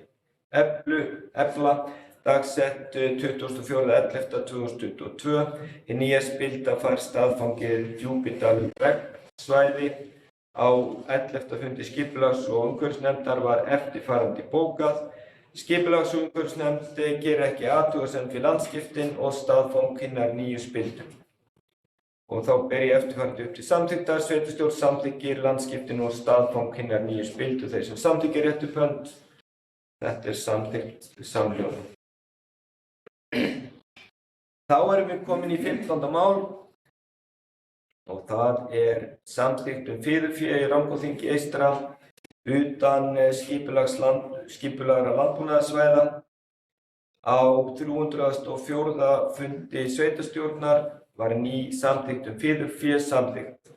S1: Efla dagsett 24.11.2022. Hið nýja spilda fær staðfangið Djúpidalur verksvæði. Á 11. fundi skipulags- og umhverfisnefndar var eftirfarandi bókað. Skipulags- og umhverfisnefnd gerir ekki athugasemd við landskiptin og staðfang hinnar nýju spildu. Og þá ber ég eftirfarandi upp til samþykktar. Sveitarstjórn samþykkir landskiptin og staðfang hinnar nýju spildu. Þeir sem samþykkja rétt upp hönd. Þetta er samþykkt samhljóða. Þá erum við komin í 15. mál. Og það er samþykkt fiðurfé í Rangárþingi eystra utan skipulagra landbúnaðarsvæða. Á 304. fundi sveitarstjórnar var ný samþykkt fiðurfé samþykkt.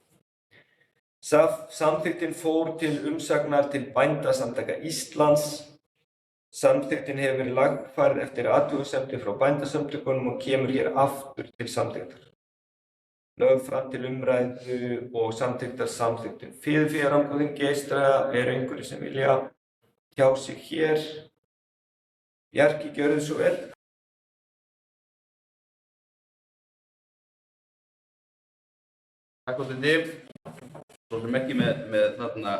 S1: Samþykktin fór til umsagnar til Bændasamtaka Íslands. Samþykktin hefur verið lagfærð eftir athugasemdir frá bændasamtökunum og kemur hér aftur til samþykktar. Lögð fram til umræðu og samþykktar samþykktin. Fiðurfé í Rangárþingi eystra eru einhverjir sem vilja tjá sig hér. Bjarki, gjörðu svo vel.
S5: Takk fyrir. Svo sem ekki með þarna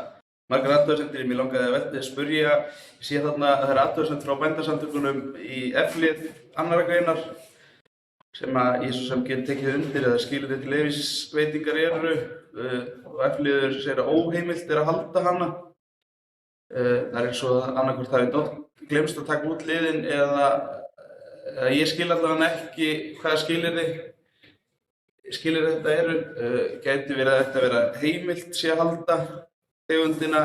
S5: margar athugasemdir. Mér langaði að spyrja, ég sé þarna að það er athugasemd frá bændasamtökunum í F-lið 2. greinar sem að ég svo sem get tekið undir eða skilyrði til leyfisveitingar eru og F-liður segir að óheimilt er að halda hana. Það er eins og annaðhvort hafi glemst að taka út liðin eða ég skil allavega ekki hvaða skilyrði þetta eru. Gæti verið að þetta vera heimilt sé að halda tegundina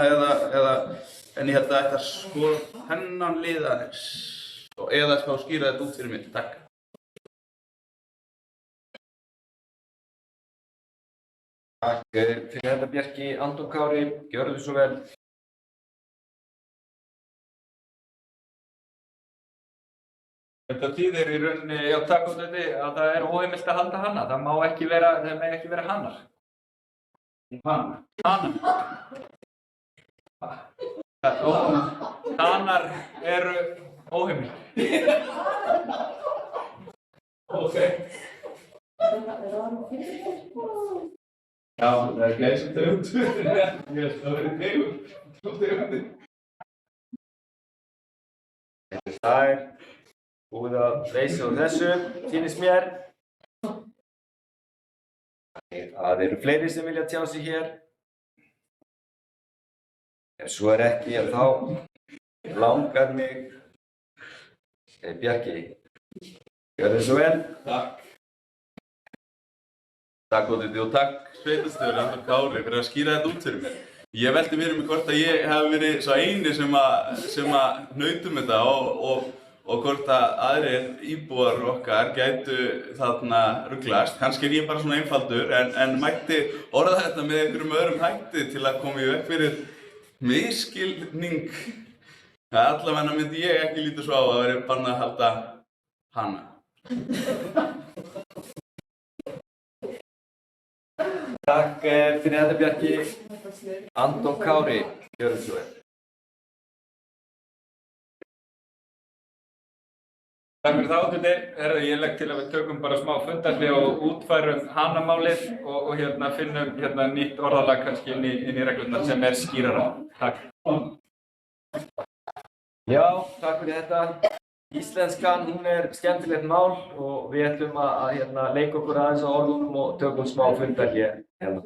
S5: en ég held að þetta skoða hennan lið aðeins eða þá skýra þetta út fyrir mig. Takk.
S1: Takk fyrir þetta Bjarki. Anton Kári, gjörðu svo vel.
S2: Þetta þýðir í rauninni, takk út þetta, að það er óheimilt að halda hana. Það má ekki vera hannar. Hanar eru óheimilt. Ok. Já, það er glæsitegund. Það verður tegund.
S1: Það er búið að leysa úr þessu, sýnist mér. Það eru fleiri sem vilja tjá sig hér. Ef svo er ekki, þá langar mig. Bjarki, gjörðu svo vel.
S5: Takk. Takk Oddviti og takk sveitarstjóri Anton Kári fyrir að skýra þetta út fyrir mér. Ég velti fyrir mig hvort að ég hef verið svo eini sem að hnautum þetta og hvort að aðrir íbúar okkar gætu þarna rugglast. Kannski er ég bara svona einfaldur en mætti orða þetta með einhverjum öðrum hætti til að koma í veg fyrir misskilning. Allavega myndi ég ekki líta svo á að vera bannað að halda hana.
S1: Takk fyrir þetta Bjarki. Anton Kári, gjörðu svo vel.
S2: Takk fyrir það Oddviti. Ég legg til að við tökum bara smá fundarhlé og útfærum Hanamálið og finnum nýtt orðalag kannski inn í reglurnar sem er skýrara. Takk.
S1: Já, takk fyrir þetta. Íslenskan, hún er skemmtilegt mál og við ætlum að leika okkur aðeins á orðunum og tökum smá fundarhlé hérna.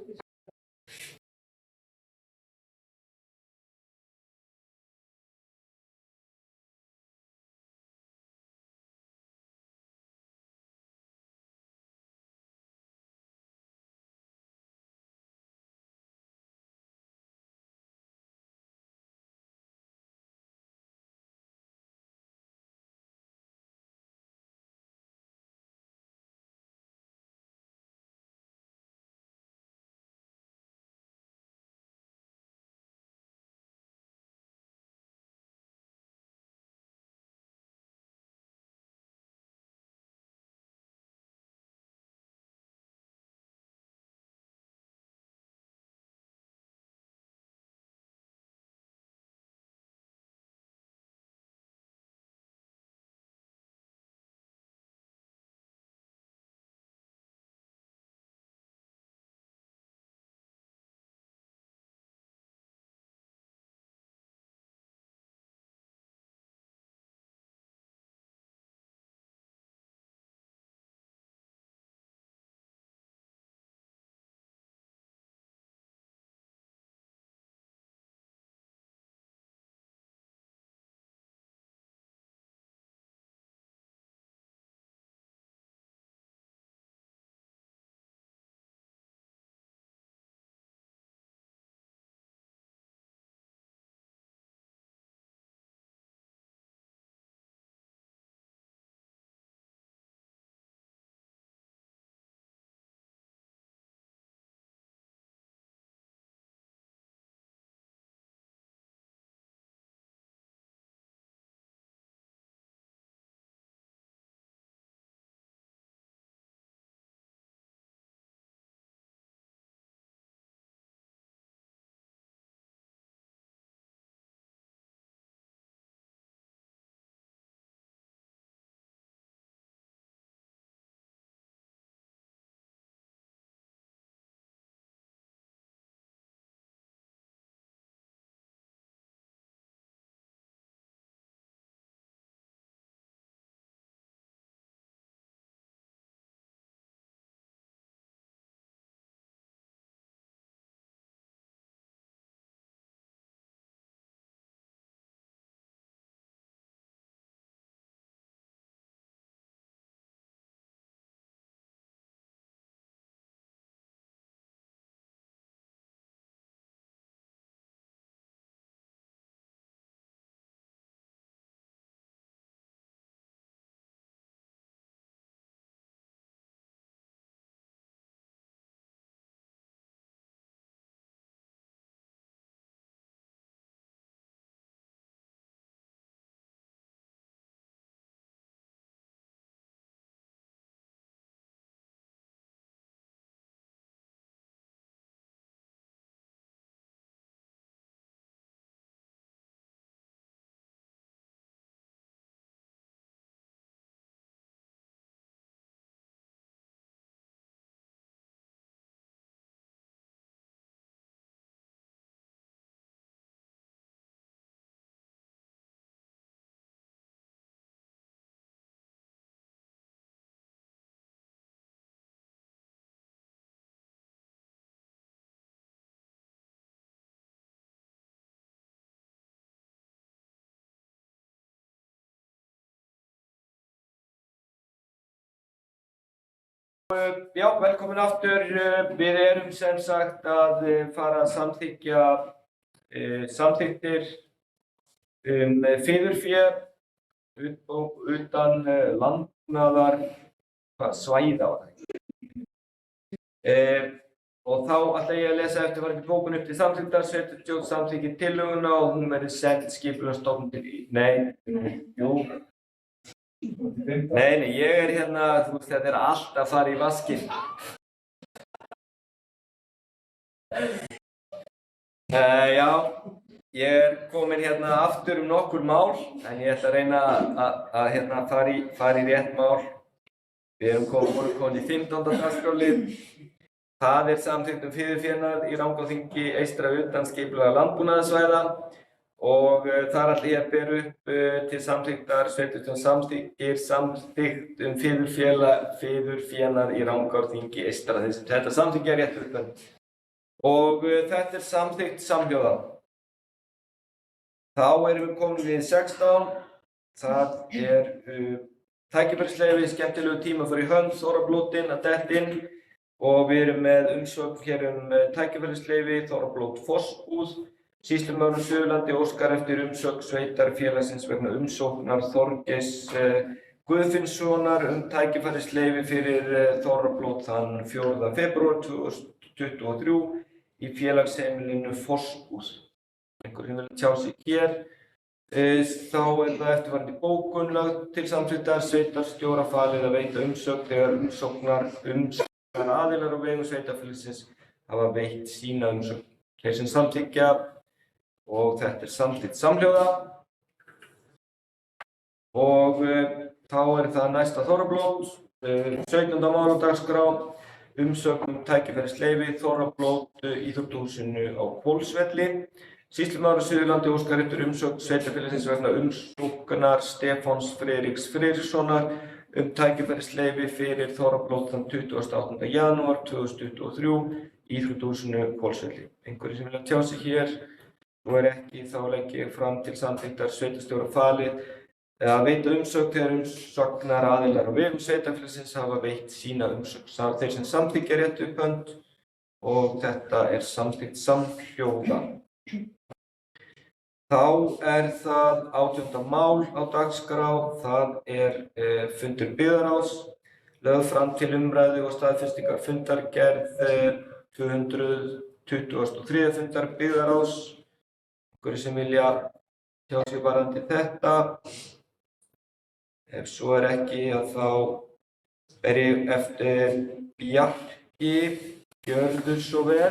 S1: Já, velkomin aftur. Við erum sem sagt að fara að samþykkja samþykktir fiðurfé utan landbúnaðar svæða. Og þá ætla ég að lesa eftirfarandi bókun upp til samþykktar. Sveitarstjórn samþykkir tillöguna og hún verði send Skipulagsstofnun til Nei, ég er hérna, þú veist, þetta er allt að fara í vaskinn. Já, ég er komin hérna aftur nokkur mál, en ég ætla að reyna að hérna fara í rétt mál. Við erum komin í 15. dagskrárlið. Það er samþykkt fiðurfénað í Rangárþingi eystra utan skipulagra landbúnaðarsvæða. Og þar ætla ég að bera upp til samþykktar sveitarstjórn samþykkt fiðurfénað í Rangárþingi eystra. Þetta samþykki er rétt uppönd. Og þetta er samþykkt samhljóða. Þá erum við komin við 16. Það er tækifærisleyfi, skemmtilegu tíma fyrir hönd, þorrablótin að detta inn. Og við erum með umsókn hér tækifærisleyfi, þorrablót Fossbúð. Sýslumaðurinn Suðurlandi óskar eftir umsögn sveitarfélagsins vegna umsóknar Þorgeirs Guðfinnssonar tækifærisleyfi fyrir þorrablót þann 4. febrúar 2023 í félagsheimilinu Fossbúð. Einhver sem vil tjá sig hér. Þá er það eftirfarandi bókun lögð til samþykktar. Sveitarstjóra falið að veita umsögn þegar umsóknar aðilar á vegum sveitarfélagsins hafa veitt sína umsögn. Þeir sem samþykkja og þetta er samþykkt samhljóða. Og þá er það næsta þorrablót, 17. mál á dagskrá, umsögn tækifærisleyfi, þorrablót íþróttahúsinu á Hvolsvelli. Sýslumaðurinn Suðurlandi óskar eftir umsögn sveitarfélagsins vegna umsóknar Stefáns Friðriks Friðrikssonar tækifærisleyfi fyrir þorrablót þann 28. janúar 2023 íþróttahúsinu Hvolsvelli. Einhverjir sem vilja tjá sig hér? Nú er ekki, þá legg ég fram til samþykktar sveitarstjóra falið að veita umsögn þegar umsóknar aðilar á vegum sveitarfélagsins hafa veitt sína umsögn. Þeir sem samþykkja rétt upphönd og þetta er samþykkt samhljóða. Þá er það 18. mál á dagskrá, það er fundur byggðarráðs, lögð fram til umræðu og staðfestingar fundargerð 223. fundar byggðarráðs. Einhverjir sem vilja tjá sig varðandi þetta? Ef svo er ekki, þá ber ég eftir Bjarki, gjörðu svo vel.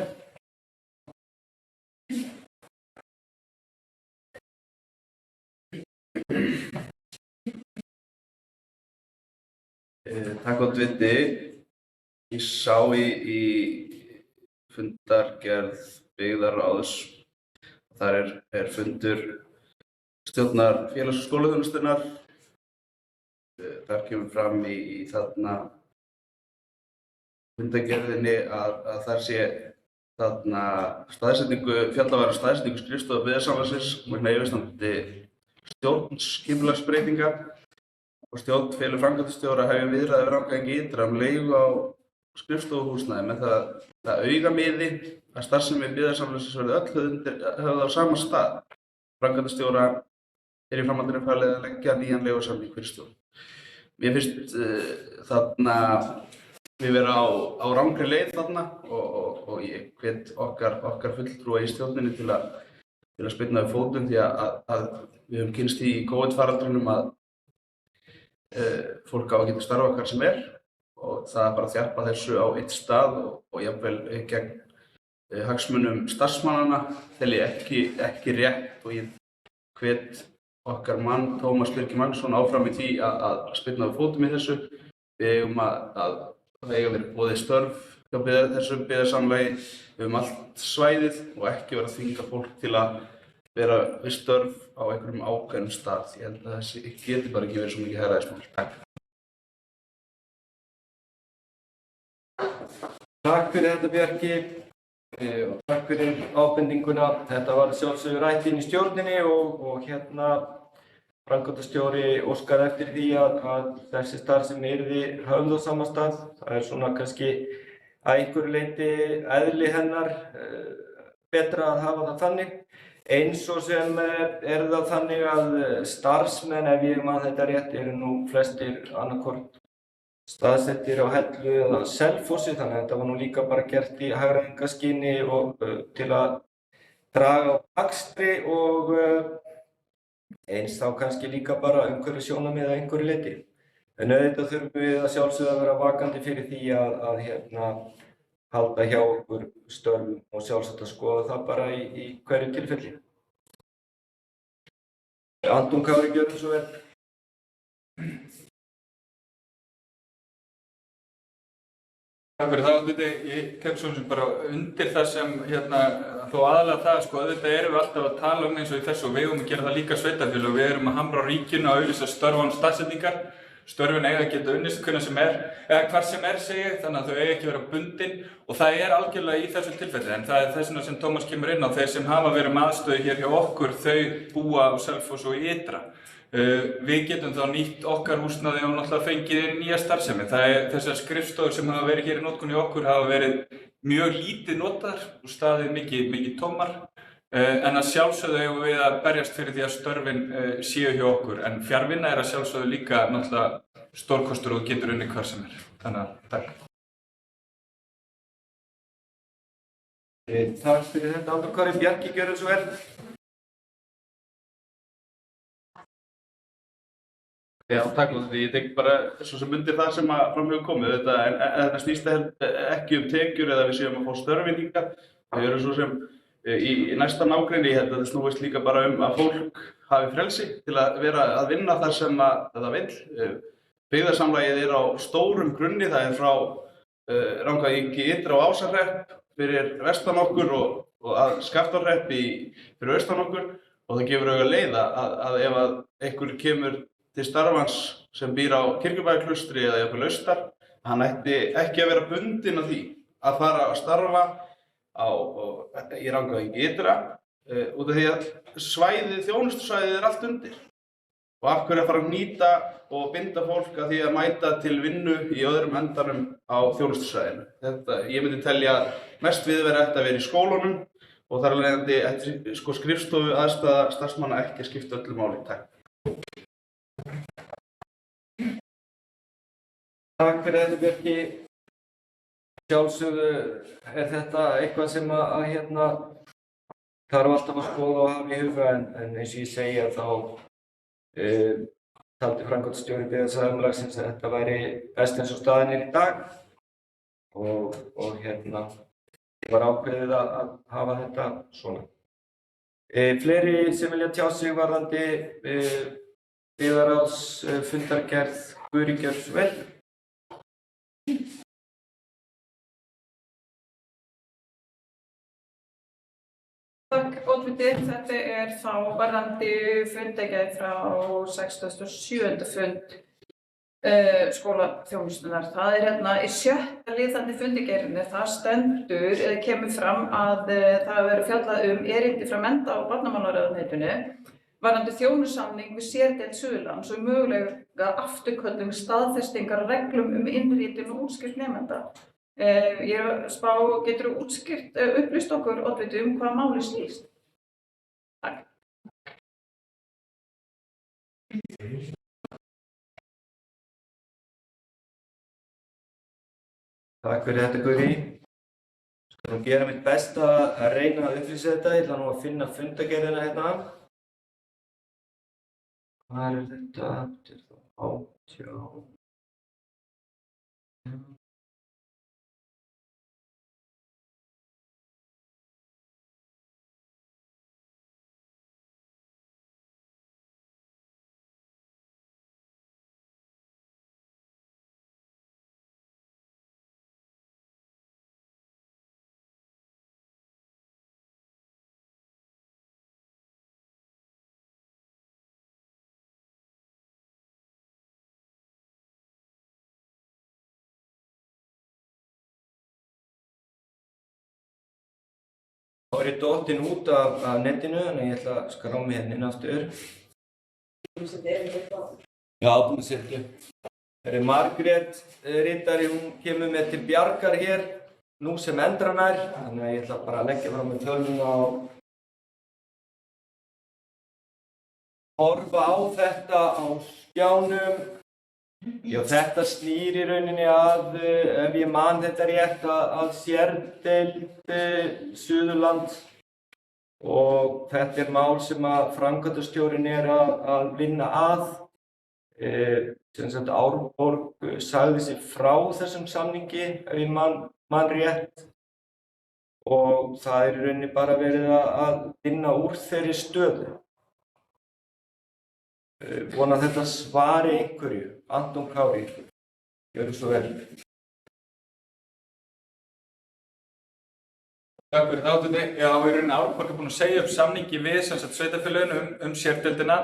S5: Takk gott viti. Ég sá í fundargerð byggðarráðs. Þar er fundur stjórnar félags- og skólaþjónustunnar. Þar kemur fram í þarna fundargerðinni að þar sé þarna fjallað var staðsetningu skrifstofu byggðasamlagsins vegna yfirstandandi stjórnskipulagsbreytinga og stjórn felur framkvæmdastjóra að hefja viðræður við Rangárþing ytra leigu á skrifstofuhúsnæði með það augamiði að starfsemi byggðasamlagsins verði öll höfð á sama stað. Framkvæmdastjóra er í framhaldinu falið að leggja nýjan leigusamning fyrir stjórn. Mér finnst þarna við vera á rangri leið þarna og ég hvet okkar fulltrúa í stjórninni til að spyrna við fótum því að við höfum kynnst í COVID-faraldrinum að fólk á að geta starfa hvar sem er og það er bara að þjappa þessu á eitt stað og jafnvel gegn hagsmunum starfsmannanna tel ég ekki rétt og ég hvet okkar mann Tómas Birgir Magnússon áfram í því að spyrna við fótum í þessu. Við eigum að það eiga verið boðið störf hjá þessum byggðasamlagi allt svæðið og ekki vera að þvinga fólk til að vera við störf á einhverjum ákveðnum stað. Ég held að þessi geti bara ekki verið svo mikið herræðismál. Takk.
S1: Takk fyrir þetta Bjarki og takk fyrir ábendinguna. Þetta var sjálfsögðu rætt inn í stjórninni og hérna framkvæmdastjóri óskar eftir því að þessi starfsemi yrði höfð á sama stað. Það er svona kannski að einhverju leyti eðli hennar betra að hafa það þannig. Eins og sem er það þannig að starfsmenn, ef ég man þetta rétt, eru nú flestir annaðhvort staðsettir á Hellu eða Selfossi, þannig að þetta var nú líka bara gert í hagræðingarskyni og til að draga á akstri og eins þá kannski líka bara umhverfissjónarmið að einhverju leyti. En auðvitað þurfum við að sjálfsögðu að vera vakandi fyrir því að halda hjá okkur störfum og sjálfsagt að skoða það bara í hverju tilfelli. Anton Kári, gjörðu svo vel.
S2: Takk fyrir það, ég tek svo sem bara undir það sem þó aðalega það, sko, auðvitað erum við alltaf að tala eins og í þessu og við eigum að gera það líka sveitarfélög. Við erum að hamra á ríkinu að auglýsa störf án staðsetningar. Störfin eiga að geta unnist hvenær sem er, eða hvar sem er segi ég, þannig að þau eiga ekki að vera bundin og það er algjörlega í þessu tilfelli. En það er þess vegna sem Tómas kemur inn á, þeir sem hafa verið með aðstöðu hér hjá okkur, þau búa á Selfossi og Ytra. Við getum þá nýtt okkar húsnæði og náttúrulega fengið inn nýja starfsemi. Þessar skrifstofur sem hafa verið hér í notkun í okkur hafa verið mjög lítið notaðar og staðið mikið tómar. En að sjálfsögðu eigum við að berjast fyrir því að störfin séu hjá okkur. En fjarvinna er að sjálfsögðu líka náttúrulega stórkostur og getur unnið hvar sem er. Þannig að takk.
S1: Takk fyrir þetta, Anton Kári. Bjarki, gjörðu svo vel.
S5: Já, takk fyrir því. Ég tek bara svo sem undir það sem fram hefur komið. Þetta snýst ekki tekjur eða við séum að fá störfin hingað. Það eru svo sem í næsta nágrenni, ég held að það snúist líka bara að fólk hafi frelsi til að vera að vinna þar sem það vill. Byggðarsamlagið er á stórum grunni, það er frá Rangárþingi Ytra og Ásahrepp fyrir vestan okkur og að Skaftárhrepp fyrir austan okkur og það gefur auga leið að ef einhver kemur til starfans sem býr á Kirkjubæjarklaustri eða jafnvel austar, hann ætti ekki að vera bundinn af því að fara að starfa í Rangárþingi Ytra út af því að þjónustusvæðið er allt undir. Og af hverju að fara að nýta og binda fólk að því að mæta til vinnu í öðrum endanum á þjónustusvæðinu. Ég myndi telja mest viðvera ætti að vera í skólunum og þar af leiðandi ætti skrifstofu aðstaða starfsmanna ekki að skipta öllu máli. Takk.
S1: Takk fyrir þetta, Bjarki. Sjálfsögðu er þetta eitthvað sem þarf alltaf að skoða og hafa í huga en eins og ég segja þá taldi framkvæmdastjóri byggðasamlagsins að þetta væri best eins og staðan er í dag og var ákveðið að hafa þetta svona. Fleiri sem vilja tjá sig varðandi byggðarráðsfundargerð, Guðri, gjörðu svo vel.
S6: Takk, oddviti. Þetta er þá varðandi fundargerð frá 67. fund skólaþjónustunnar. Það er í 7. lið fundargerðinni. Það stendur eða kemur fram að það verður fjallað erindi frá mennta- og barnamálaráðuneytinu varðandi þjónusamning við sérdeild Suðurlands og mögulega afturköllun staðfestingar reglum innritun og útskrift nemenda. Ég er að spá, getur þú upplýst okkur, oddviti, hvað máli snýst? Takk.
S1: Takk fyrir þetta, Guðri. Ég skal nú gera mitt besta að reyna að upplýsa þetta. Ég ætla nú að finna fundargerðina hérna. Hvað er þetta? Þetta er þá 18. Þá er ég dottinn út af netinu, þannig að ég ætla að skrá mig hérna inn aftur. Já, búin að setja. Margrét ritari, hún kemur með til bjargar hér nú sem endranær, þannig að ég ætla bara að leggja fram með tölvuna og horfa á þetta á skjánum. Já, þetta snýr í rauninni að, ef ég man þetta rétt, að sérdeild Suðurland og þetta er mál sem að framkvæmdastjórinn er að vinna að. Sem sagt Árborg sagði sig frá þessum samningi, ef ég man rétt, og það er í rauninni bara verið að vinna úr þeirri stöðu. Vona að þetta svari einhverju. Anton Kári, gjörðu svo vel.
S2: Takk fyrir þáttundi. Já, í rauninni Árborg er búin að segja upp samningi við sveitarfélögin um sérdeildina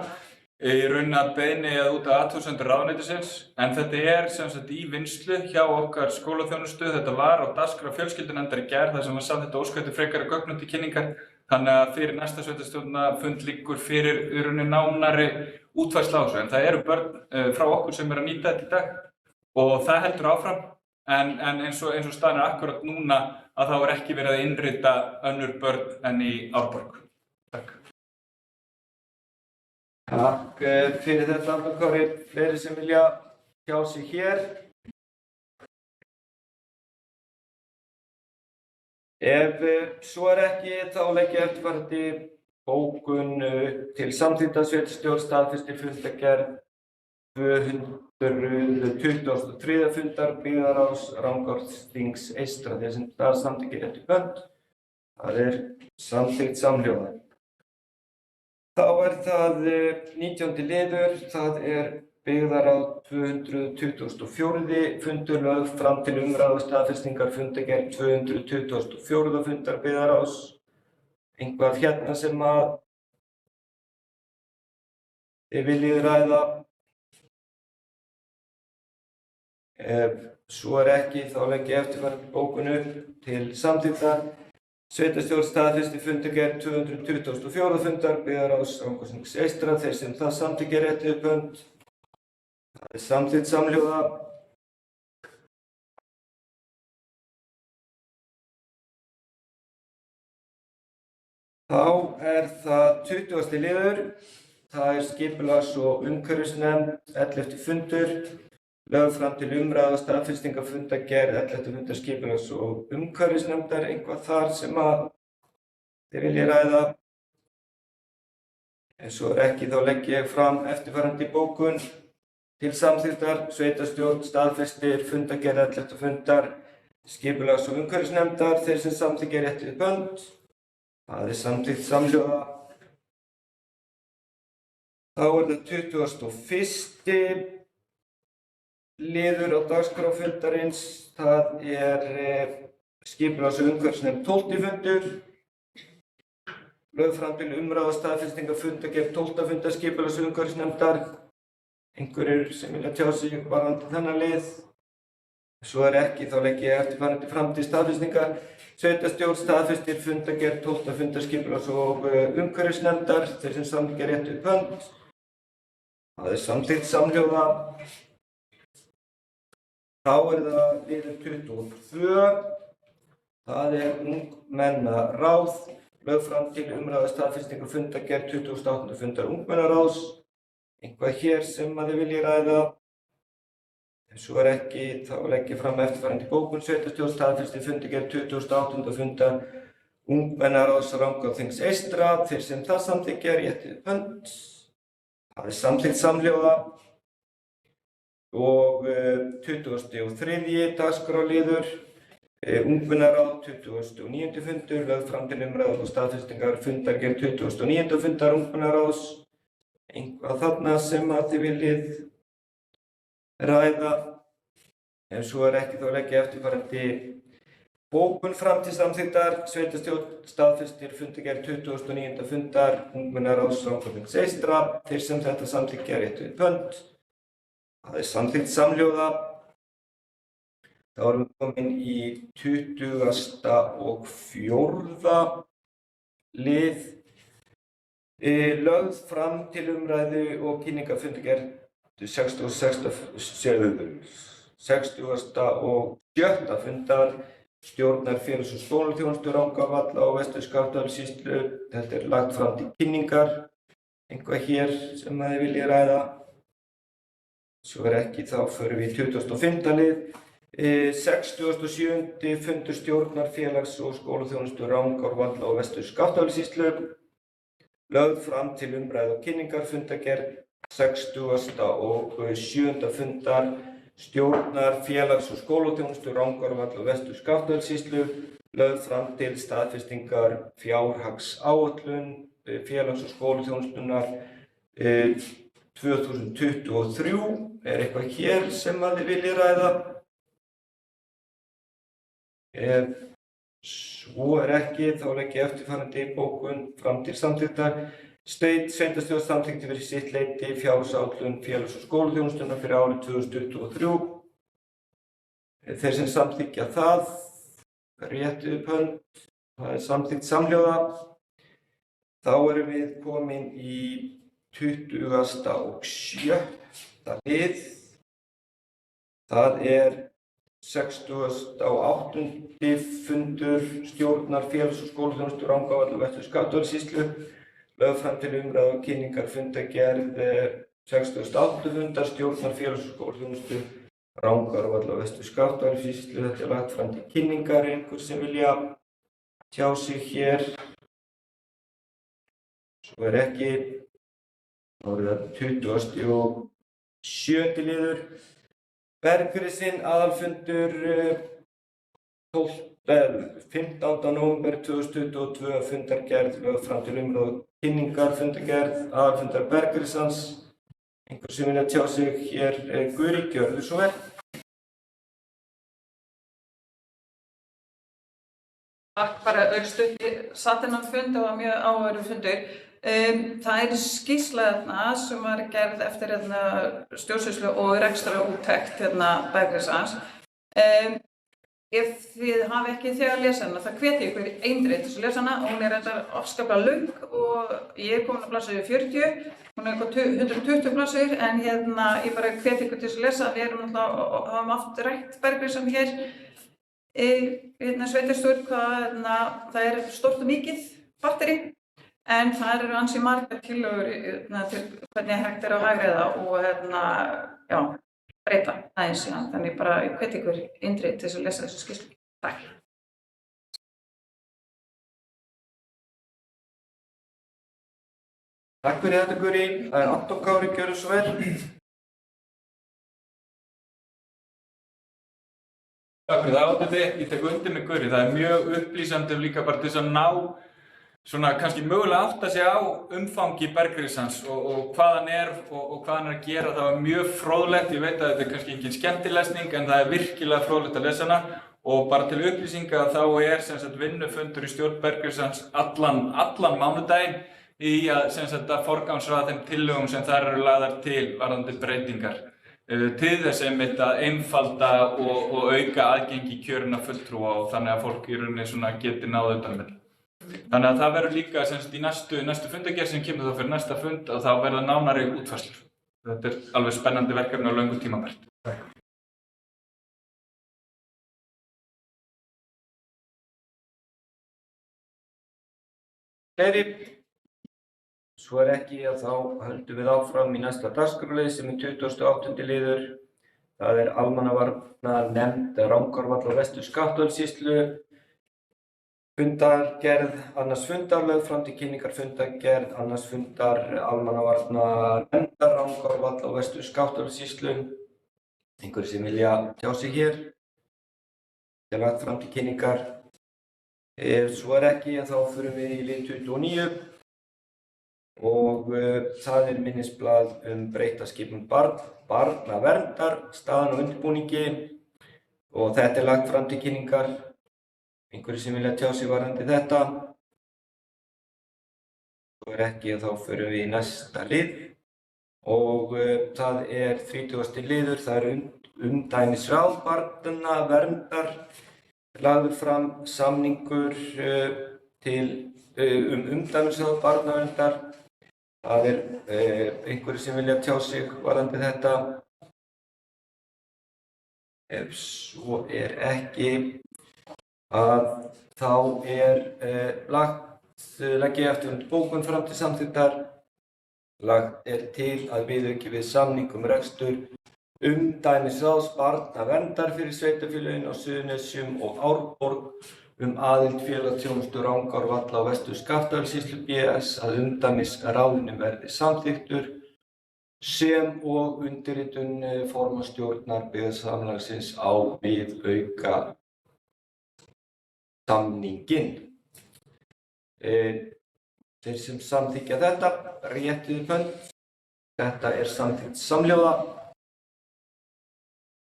S2: í rauninni að beiðni eða út af athugasemdum ráðuneytisins, en þetta er í vinnslu hjá okkar skólaþjónustu. Þetta var á dagskrá fjölskyldunefndar í gær þar sem var samþykkt ósk eftir frekari gögnum til kynningar. Þannig að fyrir næsta sveitarstjórnarfund liggur fyrir í rauninni nánari útfærsla á þessu, en það eru börn frá okkur sem eru að nýta þetta í dag og það heldur áfram, en eins og staðan er akkurat núna að þá er ekki verið að innrita önnur börn en í Árborg. Takk.
S1: Takk fyrir þetta, Anton Kári. Fleiri sem vilja tjá sig hér? Ef svo er ekki, þá legg ég eftirfarandi bókun til samþykktar sveitarstjórn staðfestir fundargerð 223. fundar byggðarráðs Rangárþings eystra. Þeir sem það samþykkir eftir bönd, það er samþykkt samhljóða. Þá er það 19. liður, það er byggðarráð 224. fundur lögð fram til umræðu staðfestingar fundargerð 224. fundar byggðarráðs. Eitthvað hérna sem að þið viljið ræða? Ef svo er ekki, þá legg ég eftirfarandi bókun upp til samþykktar. Sveitarstjórn staðfestir fundargerð 224. fundar byggðarráðs Rangárþings eystra. Þeir sem það samþykkja rétt við bönd. Það er samþykkt samhljóða. Þá er það 20. liður. Það er skipulags- og umhverfisnefnd, 11. fundur. Lögð fram til umræðu og staðfestingar fundargerð 11. fundar skipulags- og umhverfisnefndar. Eitthvað þar sem að þið viljið ræða? Ef svo er ekki, þá legg ég fram eftirfarandi bókun til samþykktar. Sveitarstjórn staðfestir fundargerð 11. fundar skipulags- og umhverfisnefndar. Þeir sem samþykkja rétt við bönd. Það er samþykkt samhljóða. Þá er það 21. liður á dagskrá fundarins. Það er skipulags- og umhverfisnefnd 12. fundur. Lögð fram til umræðu og staðfestingar fundargerð 12. fundar skipulags- og umhverfisnefndar. Einhverjir sem vilja tjá sig varðandi þennan lið? Ef svo er ekki, þá legg ég eftirfarandi fram til staðfestingar. Sveitarstjórn staðfestir fundargerð 12. fundar skipulags- og umhverfisnefndar. Þeir sem samþykkja rétt við bönd. Það er samþykkt samhljóða. Þá er það liður 22. Það er ungmennaráð. Lögð fram til umræðu og staðfestingar fundargerð 28. fundar ungmennaráðs. Eitthvað hér sem að þið viljið ræða? Ef svo er ekki, þá legg ég fram eftirfarandi bókun. Sveitarstjórn staðfestir fundargerð 28. fundar ungmennaráðs Rangárþings eystra. Þeir sem það samþykkja rétt við bönd. Það er samþykkt samhljóða. Og 23. dagskrárliður. Ungmennaráð 29. fundur. Lögð fram til umræðu og staðfestingar fundargerð 29. fundar ungmennaráðs. Eitthvað þarna sem að þið viljið ræða? Ef svo er ekki, þá legg ég eftirfarandi bókun fram til samþykktar. Sveitarstjórn staðfestir fundargerð 29. fundar ungmennaráðs Rangárþings eystra. Þeir sem þetta samþykkja rétt við bönd. Það er samþykkt samhljóða. Þá erum við komin í 24. lið. Lögð fram til umræðu og kynningar fundargerð 60. og 7. fundar stjórnar félags- og skólaþjónustu Rangárvalla og Vestur-Skaftafellssýslu. Þetta lagt fram til kynningar. Eitthvað hér sem þið viljið ræða? Svo ekki, þá förum við í 25. lið. 67. fundur stjórnar félags- og skólaþjónustu Rangárvalla og Vestur-Skaftafellssýslu. Lögð fram til umræðu og kynningar fundargerð 60. og 7. fundar stjórnar félags- og skólaþjónustu Rangárvalla og Vestur-Skaftafellssýslu. Lögð fram til staðfestingar fjárhagsáætlun félags- og skólaþjónustunnar 2023. Eitthvað hér sem þið viljið ræða? Ef svo ekki, þá legg ég eftirfarandi bókun fram til samþykktar. Sveitarstjórn samþykkti fyrir sitt leyti fjárhagsáætlun félags- og skólaþjónustunnar fyrir árið 2023. Þeir sem samþykkja það, réttu upp hönd, það er samþykkt samhljóða. Þá erum við komin í 20. og 7. lið. Það 68. fundur stjórnar félags- og skólaþjónustu Rangárvalla og Vestur-Skaftafellssýslu. Lögð fram til umræðu og kynningar fundargerð 68. fundar stjórnar félags- og skólaþjónustu Rangárvalla og Vestur-Skaftafellssýslu. Þetta lagt fram til kynningar. Einhver sem vilja tjá sig hér? Svo ekki. Þá það 20. og 7. liður. Bergrisinn aðalfundur 15. nóvember 2022. Fundargerð lögð fram til umræðu og kynningar fundargerð aðalfundar Bergrissans. Einhver sem vilja tjá sig hér? Guri, gjörðu svo vel.
S6: Takk, bara örstutt. Ég satt þennan fund og var mjög áhugaverður fundur. Það skýrsla þarna sem var gerð eftir stjórnsýslu og rekstrarúttekt Bergrissans. Ef þið hafi ekki þegar lesið hana, það hvet ég ykkur eindregið til að lesa hana. Hún reyndar afskaplega löng og ég komin á blaðsíðu 40. Hún eitthvað 120 blaðsíður en ég bara hvet ykkur til að lesa. Við erum náttúrulega, hafum oft rætt Bergrissan hér. Sveitarstjórn, það stórt og mikið batteri. En það eru ansi margar tillögur til hvernig hægt að hagræða og breyta aðeins síðan. Þannig bara ég hvet ykkur eindregið til að lesa þessu skýrslu. Takk.
S1: Takk fyrir þetta, Guri. Það Anton Kári, gjörðu svo vel.
S2: Takk fyrir það, Oddviti. Ég tek undir með Guri. Það mjög upplýsandi líka bara til þess að ná svona kannski mögulega átta sig á umfangi Bergrissans og hvað hann og hvað hann að gera. Það var mjög fróðlegt. Ég veit að þetta kannski engin skemmtilesning en það virkilega fróðlegt að lesa hana. Og bara til upplýsinga þá sem sagt vinnufundur í stjórn Bergrissans allan mánudaginn í að forgangsraða þeim tillögum sem þar eru lagðar til varðandi breytingar. Til þess einmitt að einfalda og auka aðgengi kjörinna fulltrúa og þannig að fólk í rauninni svona geti náð utan um þetta. Þannig að það verður líka í næstu fundargerð sem kemur þá fyrir næsta fund og þá verða nánari útfærslur. Þetta alveg spennandi verkefni og löngu tímabært.
S1: Fleiri? Svo ekki að þá höldum við áfram í næsta dagskrárlið sem 28. liður. Það almannavarnanefnd Rangárvalla og Vestur-Skaftafellssýslu. Fundargerð annars fundar lögð fram til kynningar fundargerð annars fundar almannavarnanefndar Rangárvalla og Vestur-Skaftafellssýslu. Einhverjir sem vilja tjá sig hér? Það lagt fram til kynningar. Ef svo ekki þá förum við í lið 29 og það minnisblað breytta skipun barnaverndar, staðan og undirbúningi og þetta lagt fram til kynningar. Einhverjir sem vilja tjá sig varðandi þetta? Svo ekki þá förum við í næsta lið og það 30. liður, það umdæmisráð barnaverndar. Lagður fram samningur umdæmisráð barnaverndar Það einhverjir sem vilja tjá sig varðandi þetta. Ef svo ekki, þá legg ég eftirfarandi bókun fram til samþykktar. Lagt til að viðauki við samning rekstur umdæmisráðs barnaverndar fyrir sveitarfélögin á Suðurnesjum og Árborg aðild félagsþjónustu Rangárvalla og Vestur-Skaftafellssýslu BS að umdæmisráðinu verði samþykktur sem og undirritun formannsstjórnar byggðasamlagsins á viðauka samninginn. Þeir sem samþykkja þetta, réttið upp hönd. Þetta samþykkt samhljóða.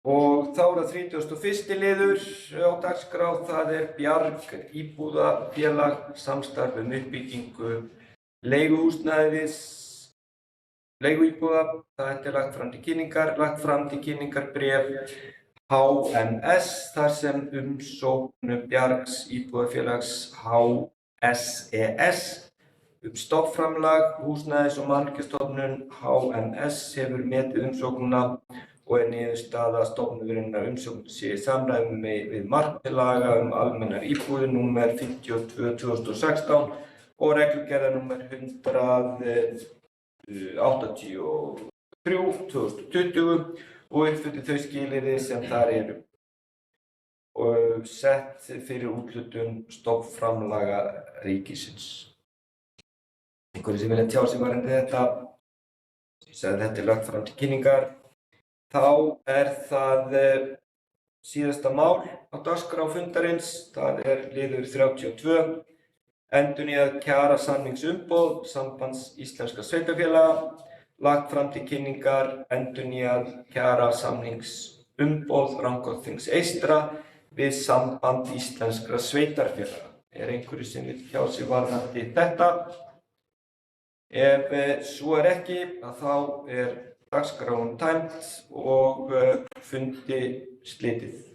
S1: Og þá það 31. liður á dagskrá, það Bjarg íbúðafélag, samstarf uppbyggingu leiguíbúða. Það lagt fram til kynningar bréf HMS þar sem umsókn Bjargs íbúðafélags HSES stofnframlag húsnæðis- og mannvirkjastofnun HMS hefur metið umsóknina og niðurstaða stofnunarinnar umsókn sé í samræmi við markmið laga almennar íbúðir númer 52/2016 og reglugerðar númer 183/2020 og uppfylli þau skilyrði sem þar eru og sett fyrir úthlutun stofnframlaga ríkisins. Einhverjir sem vilja tjá sig varðandi þetta, ég sagði þetta lagt fram til kynningar. Þá það síðasta mál á dagskrá fundarins, það liður 32, endurnýjað kjarasamningsumboð Sambands íslenskra sveitarfélaga, lagt fram til kynningar endurnýjað kjarasamningsumboð Rangárþings eystra við Samband íslenskra sveitarfélaga. Einhverjir sem vill tjá sig varðandi þetta? Ef svo ekki, þá dagskráin tæmd og fundi slitið.